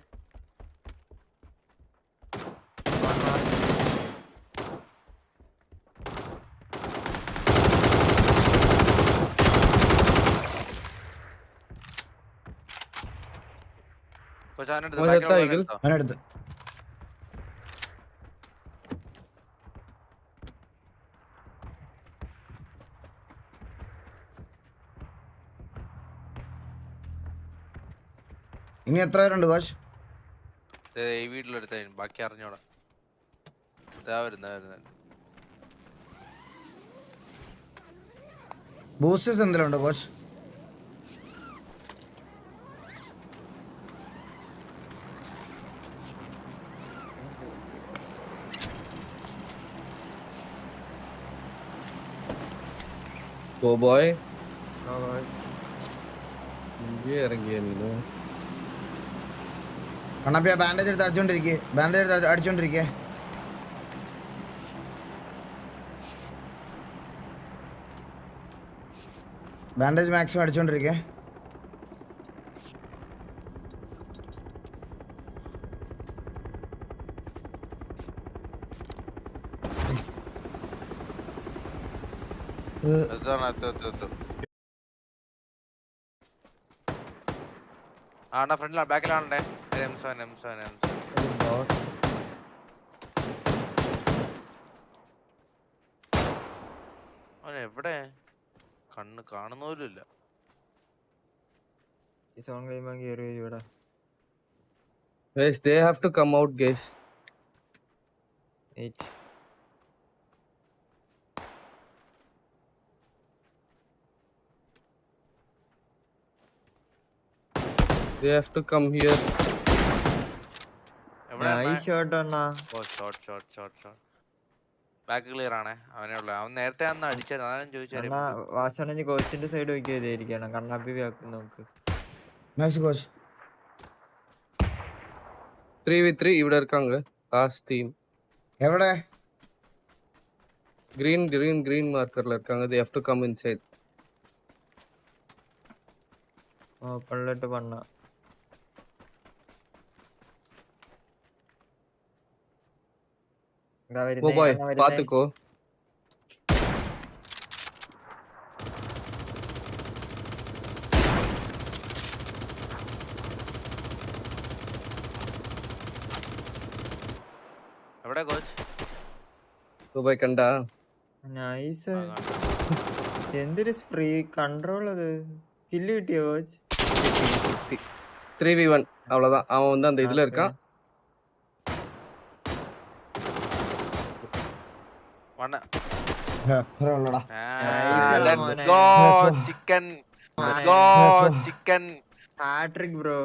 Speaker 1: അവനെടുത്ത്. ഇനി എത്ര പേരുണ്ട് കോച്ച്?
Speaker 2: ഈ വീട്ടിലെടുത്ത ബാക്കി അറിഞ്ഞോടാ.
Speaker 1: ബൂസ്റ്റേഴ്സ് എന്തെങ്കിലും ഉണ്ടോ കോച്ച്?
Speaker 3: ஓ பாய் இங்கே இறங்கிய நீனு.
Speaker 1: കണ്ണാപ്പിയ ബാൻഡേജ് എടുത്ത് അടിച്ചോണ്ടിരിക്കേ. Bandage maximum അടിച്ചോണ്ടിരിക്കേ.
Speaker 2: ആണ ഫ്രണ്ടിലാ ബാക്കിലാണേ. എവിടെ കണ്ണ് കാണുന്ന പോലും ഇല്ല.
Speaker 4: ഈ സോൺ കഴിയുമ്പോ കേറി ഇവിടെ.
Speaker 3: Guys, they have to come out, guys. They have to come here.
Speaker 2: Back clear ആണേ. അവൻ നേരത്തെ അന്ന് അടിച്ചായിരുന്നു. അതാണ് ചോദിച്ചാൽ
Speaker 4: വാസണ കോച്ചിന്റെ സൈഡ് നോക്കിയതായിരിക്കണം. കണ്ണാപ്പി വ്യാക്കും നോക്ക്.
Speaker 1: Nice coach.
Speaker 3: 3v3 ഇവിടെ இருக்காங்க. லாஸ்ட் டீம்
Speaker 1: എവിടെ?
Speaker 3: green markerல இருக்காங்க. They have to come inside.
Speaker 4: ഓപ്പണിലിട്ട് പണ്ണ.
Speaker 3: ஓ பாய் பாத்துக்கோ.
Speaker 2: എവിടെ കോച്ച്?
Speaker 3: ഓ ബായ് കണ്ടാ?
Speaker 4: നൈസ്. എന്തൊരു സ്പ്രീ കൺട്രോൾ. അത് കില്ല് കിട്ടിയോ കോച്ച്?
Speaker 3: 3v1 அவ்வளவுதான். அவன் வந்து அந்த இதுல இருக்கான்.
Speaker 2: Chicken
Speaker 4: hat trick bro.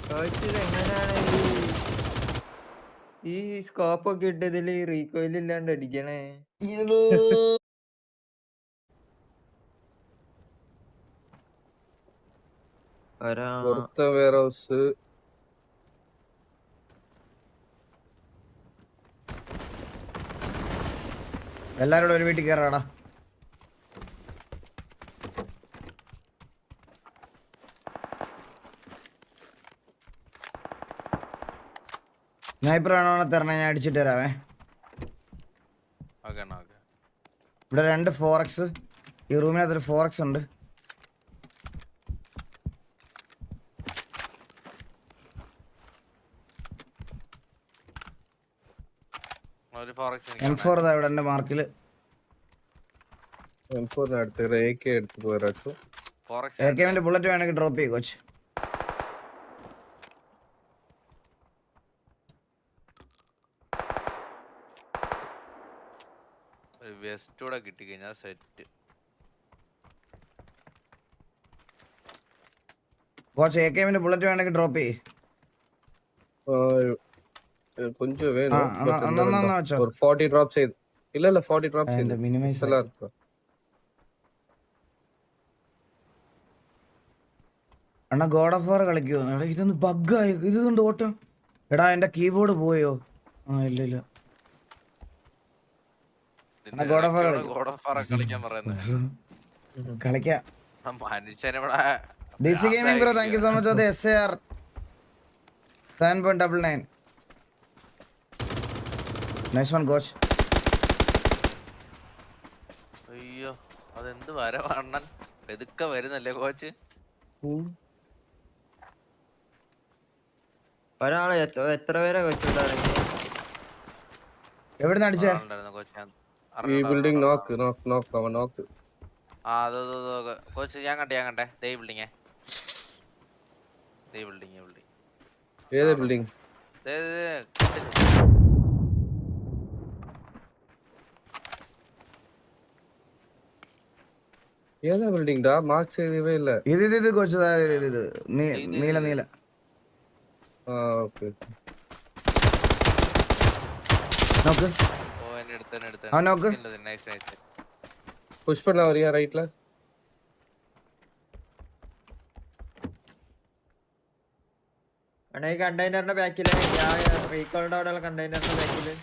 Speaker 4: കോച്ച് എങ്ങനെയാണ് ഈ സ്കോപ്പ് ഒക്കെ ഇട്ടതില് റീകോയിൽ ഇല്ലാണ്ട് അടിക്കണേ?
Speaker 3: ஒருத்த வேர் ஹவுஸ்.
Speaker 1: എല്ലാരോടും ഒരു വീട്ടിൽ കയറാടാ. സ്നൈപ്പർ ആണോ തരണേ? ഞാൻ അടിച്ചിട്ട് തരാവേ. ഇവിടെ 2 4x. ഈ റൂമിനകത്തൊരു 4x ഉണ്ട്.
Speaker 2: ഒരു ഫോറക്സ്
Speaker 1: M4 ദാ ഇവിടെ എന്റെ മാർക്കില്.
Speaker 3: M4 എടുത്ത് AK എടുത്ത് പോരാച്ചു.
Speaker 2: ഫോറക്സ്
Speaker 1: AKന്റെ ബുള്ളറ്റ് വേണമെങ്കിൽ ഡ്രോപ്പ് ചെയ്യും കോച്ച്.
Speaker 2: വെസ്റ്റ് കൂടെ കിട്ടി കഴിഞ്ഞാൽ സെറ്റ്.
Speaker 1: കോച്ച് AKന്റെ ബുള്ളറ്റ് വേണമെങ്കിൽ ഡ്രോപ്പ് ചെയ്യും.
Speaker 3: கொஞ்சம் வேணும்.
Speaker 1: വെച്ചോ.
Speaker 3: ஒரு 40 டிராப் செய்து. இல்ல 40 டிராப்
Speaker 1: അതിന്റെ
Speaker 3: செய்து.
Speaker 1: മിനിമൈസ്
Speaker 3: எல்லாம் இருக்கு.
Speaker 1: അണ്ണാ ഗോഡ് ഓഫ് വാർ കളിക്കുവോ? എടാ ഇതൊന്ന് ബഗ്ഗായി. ഇതുണ്ട് ഓട്ടം. എടാ എന്റെ കീബോർഡ് പോയോ? ഇല്ല. God of War
Speaker 2: കളിക്കാൻ പറയുന്നത്
Speaker 1: കളിക്കാം.
Speaker 2: മനുഷ്യനിവിടെ
Speaker 1: DC Gaming bro, thank you so much for the SAR 7.99. Nice one coach.
Speaker 2: അയ്യോ അതെന്ത് വരവണ്ണൻ പെതുക്കെ വരുന്നല്ലേ കോച്ച്.
Speaker 4: ഒരാളെ എത്ര പേരെ കൊച്ചുണ്ടാണ്?
Speaker 1: എവിടുന്ന് അടിച്ചേ?
Speaker 3: ഈ ബിൽഡിംഗ് നോക്ക് അവൻ നോക്ക്.
Speaker 2: കോച്ച് ഞാൻ കണ്ടേ ദേ ബിൽഡിംഗ്
Speaker 3: ഏത് ബിൽഡിംഗ്? ഏതാ ബിൽഡിംഗ് ഡാ? മാർക്ക് ചെയ്തവേ ഇല്ല.
Speaker 1: ഇത് കോച്ച് ഇത് നീല.
Speaker 3: ഓക്കേ.
Speaker 1: നോക്ക്.
Speaker 2: ഓ എന്നെ എടുത്ത്
Speaker 1: ആ നോക്ക്.
Speaker 2: നൈസ്
Speaker 3: புஷ் பண்ண வரியா ரைட்ல?
Speaker 4: അണ്ണാ ഈ കണ്ടെയ്നറിന്റെ ബാക്കില് റീകോളിന്റെ അവിടെയുള്ള കണ്ടെയ്നറിന്റെ ബാക്കില്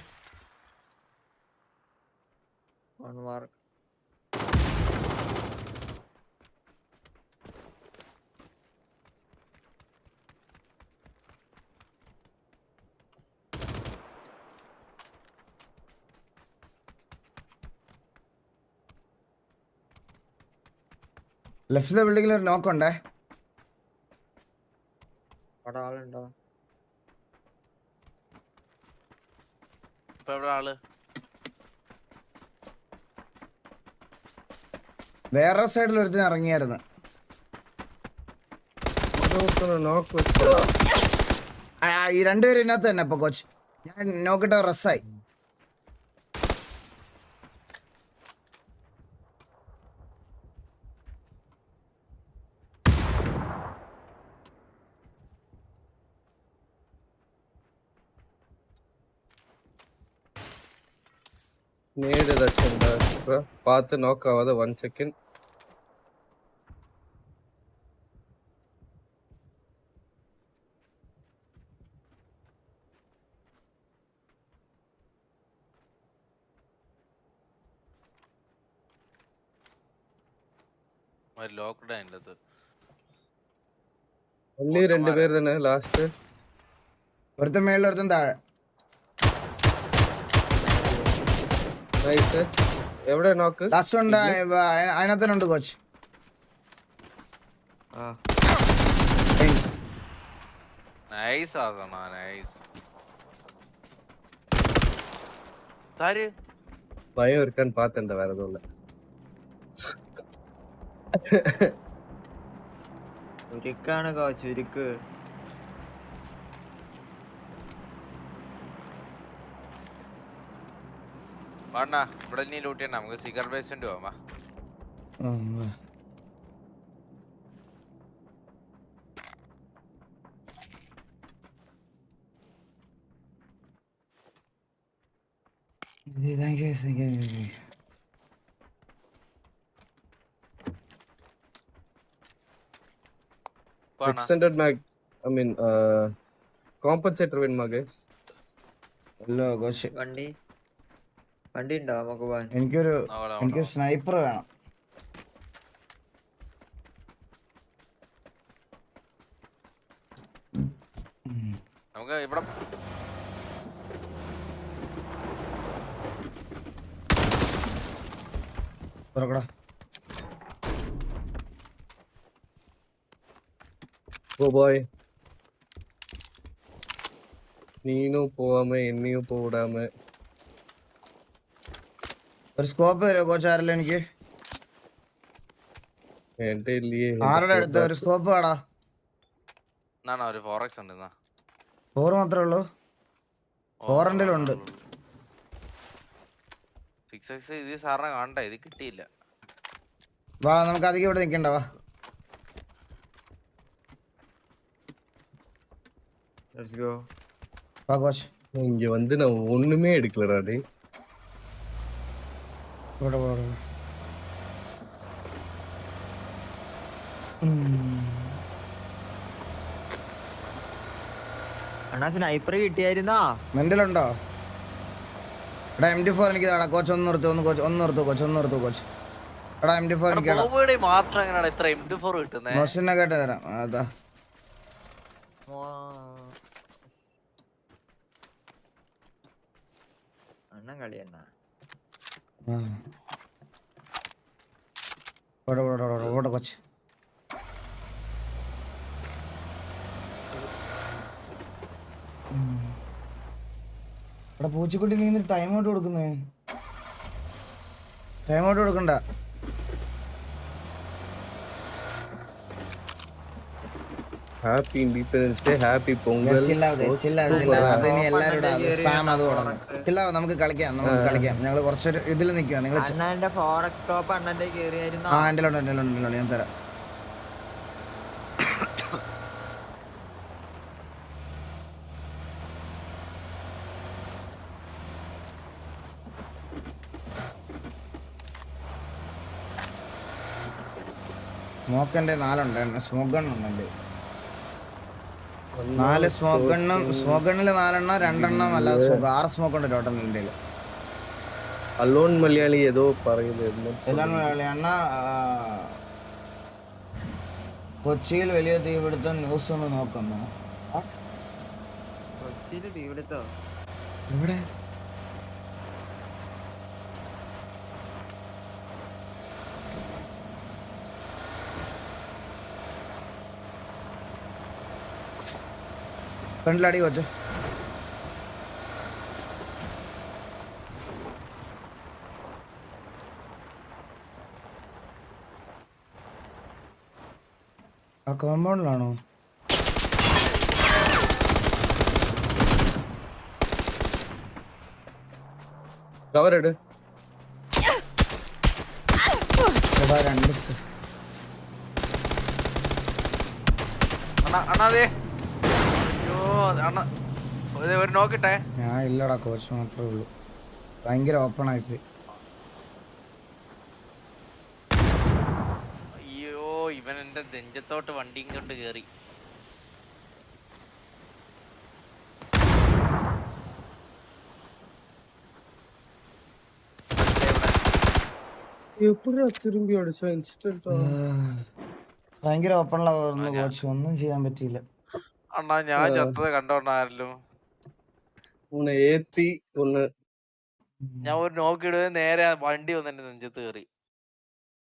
Speaker 4: മാർക്ക്.
Speaker 1: ലെഫ്റ്റിലെ ബിൽഡിംഗിൽ ഒരു നോക്കുണ്ടേ.
Speaker 4: അവിടെ ആളുണ്ടോ?
Speaker 2: ഇപ്പൊ എവിടെ ആള്?
Speaker 1: വേറെ സൈഡിൽ ഒരുത്തിന് ഇറങ്ങിയായിരുന്നു. ഈ രണ്ടുപേരും ഇതിനകത്ത് തന്നെ ഇപ്പൊ കോച്ച്. ഞാൻ നോക്കിട്ട് റസ്സായി.
Speaker 3: நேடு ஏதாச்சும்டா பார்த்து நாக் ஆகாத 1 செகண்ட்.
Speaker 2: ലോക്ക്ഡ് ആയിണ്ടത്.
Speaker 3: only 2 പേര് തന്നെ ലാസ്റ്റ്.
Speaker 1: ഒരുത്തൻ മേളിൽ ഒരുത്തൻ താഴെ.
Speaker 3: നൈസ്. എവിടെ നോക്ക്?
Speaker 1: ലാസ്റ്റ് ഉണ്ട് അതിനകത്തനുണ്ട് കോച്ച്.
Speaker 2: നൈസ് ആകണ നൈസ്. താര്
Speaker 3: பயம் இருக்கான்னு பார்த்தேன்டா, வேற எதுவும் இல்ல.
Speaker 4: ഉരുക്കാണ് കോച്ച്, ഉരുക്ക്.
Speaker 2: വേണ്ട ഇവിടെ നീ ലൂട്ട് ചെയ്യണ്ട, നമുക്ക് സിഗർ ബേസിന്റെ പോവാ.
Speaker 3: Extended mag, I mean, compensator വേണമാ guys?
Speaker 1: അല്ലോ കോച്ച്.
Speaker 4: വണ്ടി ഉണ്ടോ നമുക്ക് പോവാൻ?
Speaker 1: എനിക്ക് സ്നൈപ്പർ വേണം.
Speaker 2: നമുക്ക് ഇവിടെ
Speaker 1: തുറക്കടാ.
Speaker 3: ఓ బాయ్, నేను పోవామే ఎన్నీయూ పోవడామే.
Speaker 1: ഒരു സ്കോപ്പ് തരുമോ കോച്ച് ആരല്ലോ എനിക്ക്?
Speaker 3: എന്റെ ഇല്ലേ
Speaker 1: ആരുടെ അടുത്ത് ഒരു സ്കോപ്പ് വേടാ?
Speaker 2: എന്നാണ് ഒരു 4x ഉണ്ട് എന്നാ.
Speaker 1: 4 മാത്രമേ ഉള്ളൂ. 4 എൻ്റെ ഉണ്ട്.
Speaker 2: 6x ഇത് സാറിനെ കാണണ്ട, ഇത് കിട്ടിയില്ല.
Speaker 1: വാ നമുക്ക് അധികം ഇവിടെ നിൽക്കണ്ട വാ.
Speaker 4: Let's go.
Speaker 1: വാ കോച്ച്.
Speaker 3: இங்க வந்து நான் ஒண்ணுமே எடுக்கலடா டேய்.
Speaker 1: ഇവിടെ വാ.
Speaker 4: അണ്ണാ സ്നൈപ്പർ കിട്ടിയായിരുന്നാ?
Speaker 1: മെന്റലുണ്ടോ? എടാ MD4 എനിക്ക് താടാ കോച്ച്. ഒന്ന് നിർത്തൂ കോച്ച്. എടാ MD4 എനിക്ക് താടാ.
Speaker 2: ബോബോയുടെ മാത്രം എങ്ങനെയാണ് ഇത്ര M24 കിട്ടുന്നേ?
Speaker 1: മോശനെ കേട്ട് തരാം. അതാ
Speaker 4: അണ്ണൻ കളി അണ്ണാ.
Speaker 1: ഓടെ കോച്ച്. എടാ പൂച്ചക്കുട്ടി നീ ടൈം ഔട്ട് കൊടുക്കുന്നേ? ടൈം ഔട്ട് കൊടുക്കണ്ട.
Speaker 3: Happy independence day, happy Pongal.
Speaker 1: അത് ഇനി എല്ലാവരും സ്പാം അത് തുടങ്ങും. ഇല്ല നമുക്ക് കളിക്കാം. ഞങ്ങൾ കുറച്ചൊരു ഇതിൽ നിൽക്കുക. നിങ്ങൾ
Speaker 4: അണ്ണന്റെ 4x സ്കോപ്പ് അണ്ണന്റെ കേറിയായിരുന്നാ?
Speaker 1: ആ എൻ്റെ ഉണ്ട് ഞാൻ തരാം. സ്മോക്ക് 4 സ്മോക്ക് ഗണ്ണുണ്ട് എൻ്റെ. 4 സ്മോക്ക് ഗണ്ണിൽ 4 2 അല്ല 6 സ്മോക്ക് ഉണ്ട് ടോട്ടൽ എൻ്റെ.
Speaker 3: അലോൺ മലയാളി ഏതോ പറയുന്നു.
Speaker 1: അണ്ണ കൊച്ചിയിൽ വലിയ തീപിടുത്തം ന്യൂസ് ഒന്ന് നോക്കുന്നു.
Speaker 4: കൊച്ചിയില് തീപിടുത്തോ?
Speaker 1: എവിടെ? ഫ്രണ്ടിലടി കൊച്ചു. ആ കോമ്പൗണ്ടിലാണോ?
Speaker 3: കവർ എടു.
Speaker 2: അണ്ണാ ഒരു നോക്കിട്ടെ.
Speaker 1: ഞാൻ ഇല്ലടാ കോച്ച് മാത്രമേ ഉള്ളൂ. ഭയങ്കര ഓപ്പൺ ആയിപ്പോയി.
Speaker 2: അയ്യോ ഇവൻ എന്റെ നെഞ്ചത്തോട്ട് വണ്ടിയും കൊണ്ട് കേറി.
Speaker 3: എപ്പോഴാ തിരുമ്പി അടിച്ചോ ഇൻസ്റ്റന്റ്?
Speaker 1: ഭയങ്കര ഓപ്പണിലായിരുന്നു കോച്ച്. ഒന്നും ചെയ്യാൻ പറ്റിയില്ല.
Speaker 2: അണ്ണാ ഞാൻ ചത്തത് കണ്ടോണ്ടാരല്ലോ.
Speaker 3: ഒന്ന് ഏത്തി ഒന്ന്
Speaker 2: ഞാൻ ഒരു നോക്കിയിടുക നേരെ വണ്ടി വന്ന് എന്റെ നെഞ്ചത്ത് കയറി.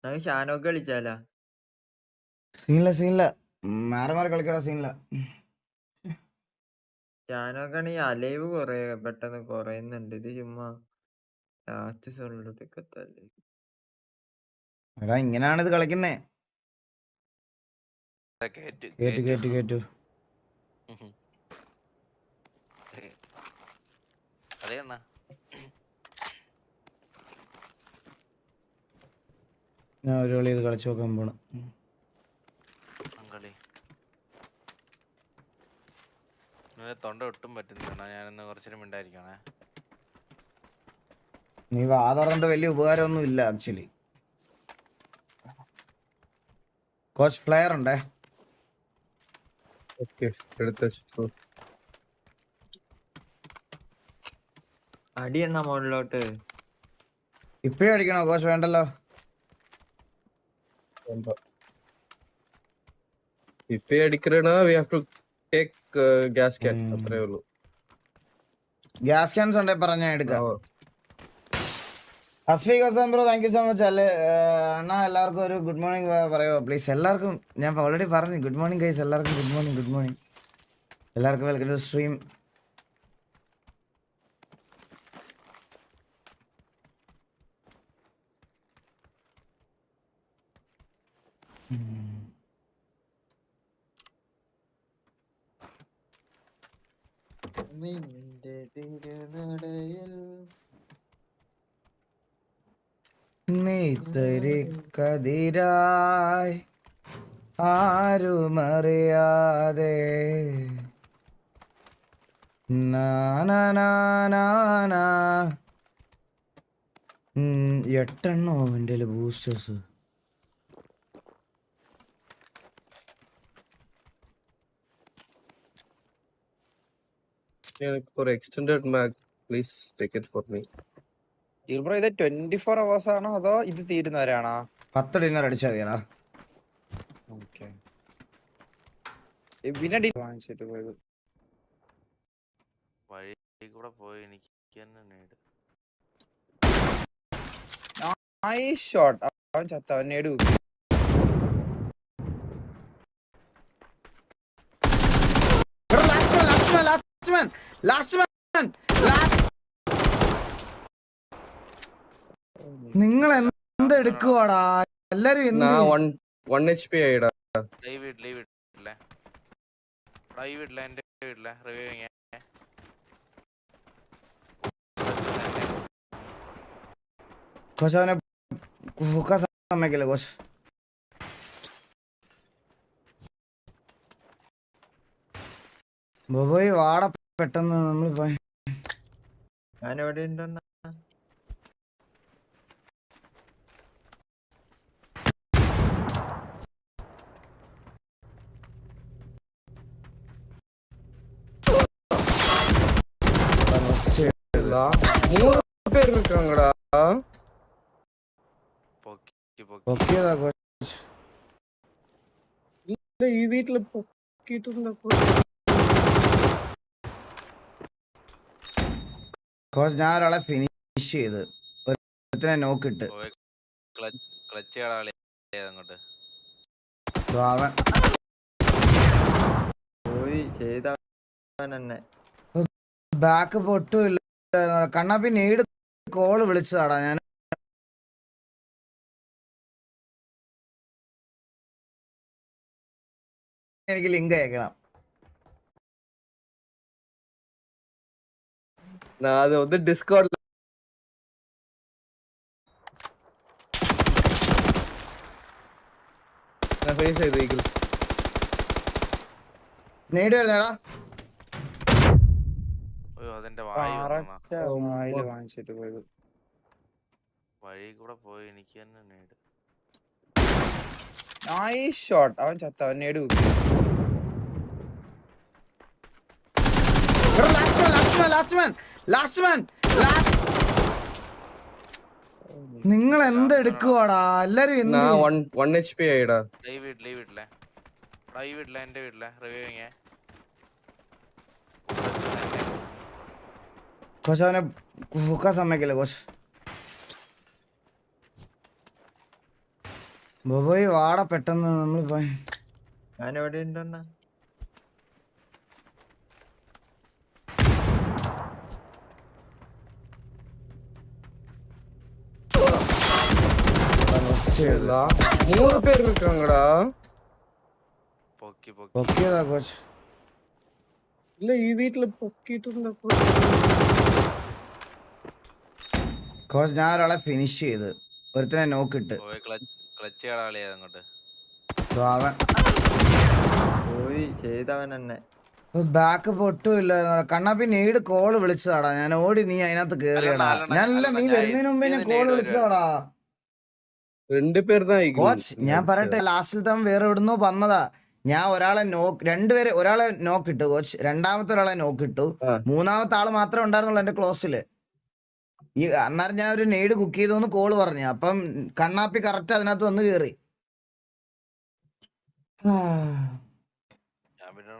Speaker 4: നമുക്ക് ഷാനോക്ക് കളിച്ചാലാ?
Speaker 1: സീനില്ല മാറി കളിക്കടാ. സീനില്ല.
Speaker 4: ഷാനോക്കാണ് ഈ അലൈവ് പെട്ടെന്ന് കുറയുന്നുണ്ട്. ഇത് ചുമ്മാ ലാസ്റ്റ് സോളിലോട്ടേക്ക് എത്തല്ലേ.
Speaker 1: എടാ ഇങ്ങനെയാണ് ഇത് കളിക്കുന്നേ. കേറ്റു.
Speaker 2: അതെ അണ്ണാ.
Speaker 1: ഞാൻ ഒരു കളി ഇത് കളിച്ചു നോക്കാൻ പോണം.
Speaker 2: തൊണ്ട ഒട്ടും പറ്റുന്നില്ല. ഞാനിന്ന് കുറച്ചേരം മിണ്ടായിരിക്കണേ.
Speaker 1: നീ വാതറിന്റെ വലിയ ഉപകാരമൊന്നും ഇല്ല ആക്ച്വലി. കോച്ച് പ്ലെയർ ഉണ്ടേ.
Speaker 3: ഓക്കെ എടുത്തു.
Speaker 4: അടിയണ്ണ മുകളിലോട്ട്.
Speaker 1: ഇപ്പഴേ അടിക്കണോ കോച്ച്? വേണ്ടല്ലോ.
Speaker 3: ഇപ്പേ അടിക്കണ we have to take gas can. അത്രേ ഉള്ളൂ.
Speaker 1: ഗ്യാസ് ക്യാൻസ് ഉണ്ടേ പറഞ്ഞാ എടുക്കാം. Asfiq Hasan bro thank you so much. അല്ലേ അണ്ണാ എല്ലാവർക്കും ഒരു ഗുഡ് മോർണിംഗ് പറയോ പ്ലീസ്? എല്ലാവർക്കും ഞാൻ ഓൾറെഡി പറഞ്ഞു ഗുഡ് മോർണിംഗ് ഗൈസ്. എല്ലാവർക്കും ഗുഡ് മോർണിംഗ്. എല്ലാവർക്കും വെൽക്കം ടു സ്ട്രീം.
Speaker 4: നിന്റെ തിരുനടയിൽ
Speaker 1: നീത്തരി കതിരായി ആരുമറിയാതെ നാനാനാനാ. 8 എൻ്റെ boosters.
Speaker 3: For extended mag, please take it for me.
Speaker 7: Bro ഇത് 24 hours ആണോ അതോ ഇത് തീരുന്നവരാണോ?
Speaker 1: 10 ഡിന്നർ അടിച്ചാൽ മതിയാ.
Speaker 7: ഓക്കെ. പിന്നെ വാങ്ങിച്ചിട്ട് പോയത്
Speaker 2: വഴി കൂടെ പോയി എനിക്ക് തന്നെ നേട്.
Speaker 7: ഷോട്ട് അവൻ ചത്ത അവൻ നേട് കുക്കി.
Speaker 1: നിങ്ങൾ എന്തെടുക്കുവാടാ എല്ലാരും? എന്ത്
Speaker 3: Nah, one HP ആയിടാ.
Speaker 2: ലൈവ് ഇട്ടില്ലേ എന്റെ വീട്ടിലെ റിവൈവിങ്.
Speaker 1: കോച്ച് അവനെ ഹുക്കാൻ സമ്മതിക്കില്ല കോച്ച്. ബോബോയ് വാട പെട്ടെന്ന് നമ്മൾ പോയി.
Speaker 4: ഞാൻ എവിടെ ഉണ്ടെന്ന
Speaker 3: மூணு பேர் இருக்காங்கடா.
Speaker 1: പൊക്കിയതാ കോച്ച്.
Speaker 3: இல்ல ഈ വീട്ടില് പൊക്കിട്ട്
Speaker 1: കോച്ച് ഞാൻ ഒരാളെ ഫിനിഷ് ചെയ്ത് ഒരുത്തനെ നോക്കിട്ട്
Speaker 2: ക്ലച്ച് കളി അങ്ങോട്ട്.
Speaker 1: അവൻ
Speaker 4: പോയി ചെയ്തവൻ തന്നെ.
Speaker 1: ബാക്ക് പൊട്ടുമില്ല. കണ്ണാപ്പി നീട് കോള് വിളിച്ചതാടാ. ഞാൻ എനിക്ക് ലിങ്ക് അയക്കണം.
Speaker 3: நான் அது வந்து டிஸ்கார்ட்ல நான் ഫിനിഷ് ചെയ്തു ഈഗിൾ.
Speaker 1: നീട് വരുന്നേടാ.
Speaker 2: അതെന്റെ
Speaker 7: വാങ്ങിച്ചിട്ട് പോയത്
Speaker 2: വഴി കൂടെ പോയി എനിക്ക് തന്നെ നേട്.
Speaker 7: ഷോട്ട് അവൻ ചത്ത അവൻ നേട് കുക്കി.
Speaker 1: നിങ്ങൾ എന്തെടുക്കുവാടാ എല്ലാരും? എന്ത്
Speaker 3: நான் one HP ആയിടാ.
Speaker 2: ലൈവ് ഇട്ടില്ലേ എന്റെ വീട്ടിലെ റിവൈവിങ്.
Speaker 1: കോച്ച് അവനെ ഹുക്കാൻ സമ്മതിക്കില്ല കോച്ച്. ബോബോയ് വാട പെട്ടെന്ന് നമ്മൾ പോയി.
Speaker 4: ഞാൻ എവിടെ ഉണ്ടെന്ന
Speaker 3: மூணு பேர் இருக்காங்கடா.
Speaker 1: പൊക്കിയതാ കോച്ച്.
Speaker 3: இல்ல ഈ വീട്ടില് പൊക്കിട്ട്
Speaker 1: കോച്ച് ഞാൻ ഒരാളെ ഫിനിഷ് ചെയ്ത് ഒരുത്തനെ നോക്കിട്ട്
Speaker 2: ക്ലച്ച് കളി അങ്ങോട്ട്.
Speaker 1: അവൻ
Speaker 4: പോയി ചെയ്തവൻ തന്നെ.
Speaker 1: ബാക്ക് പൊട്ടുമില്ല. കണ്ണാപ്പി നീട് കോള് വിളിച്ചതാടാ. ഞാൻ ഓടി നീ അതിനകത്ത് കേറിയടാ. ഞാനല്ല നീ വരുന്നതിന് മുമ്പേ ഞാൻ കോള് വിളിച്ചതാടാ.
Speaker 3: ரெண்டு பேர் தான்
Speaker 1: കോച്ച് ഞാൻ പറയട്ടെ, ലാസ്റ്റിൽ തവൻ വേറെ എവിടുന്നോ വന്നതാ. ഞാൻ ഒരാളെ രണ്ടുപേരെ ഒരാളെ നോക്കിട്ടു കോച്ച്. രണ്ടാമത്തെ ഒരാളെ നോക്കിട്ടു. മൂന്നാമത്തെ ആള് മാത്രമേ ഉണ്ടായിരുന്നുള്ളൂ എന്റെ ക്ലോസില്. ഈ അന്നേരം ഞാൻ ഒരു നെയ്ഡ് കുക്ക് ചെയ്തോന്ന് കോള് പറഞ്ഞു. അപ്പം കണ്ണാപ്പി കറക്റ്റ് അതിനകത്ത് വന്ന് കേറി.
Speaker 2: ഞാൻ പിന്നെ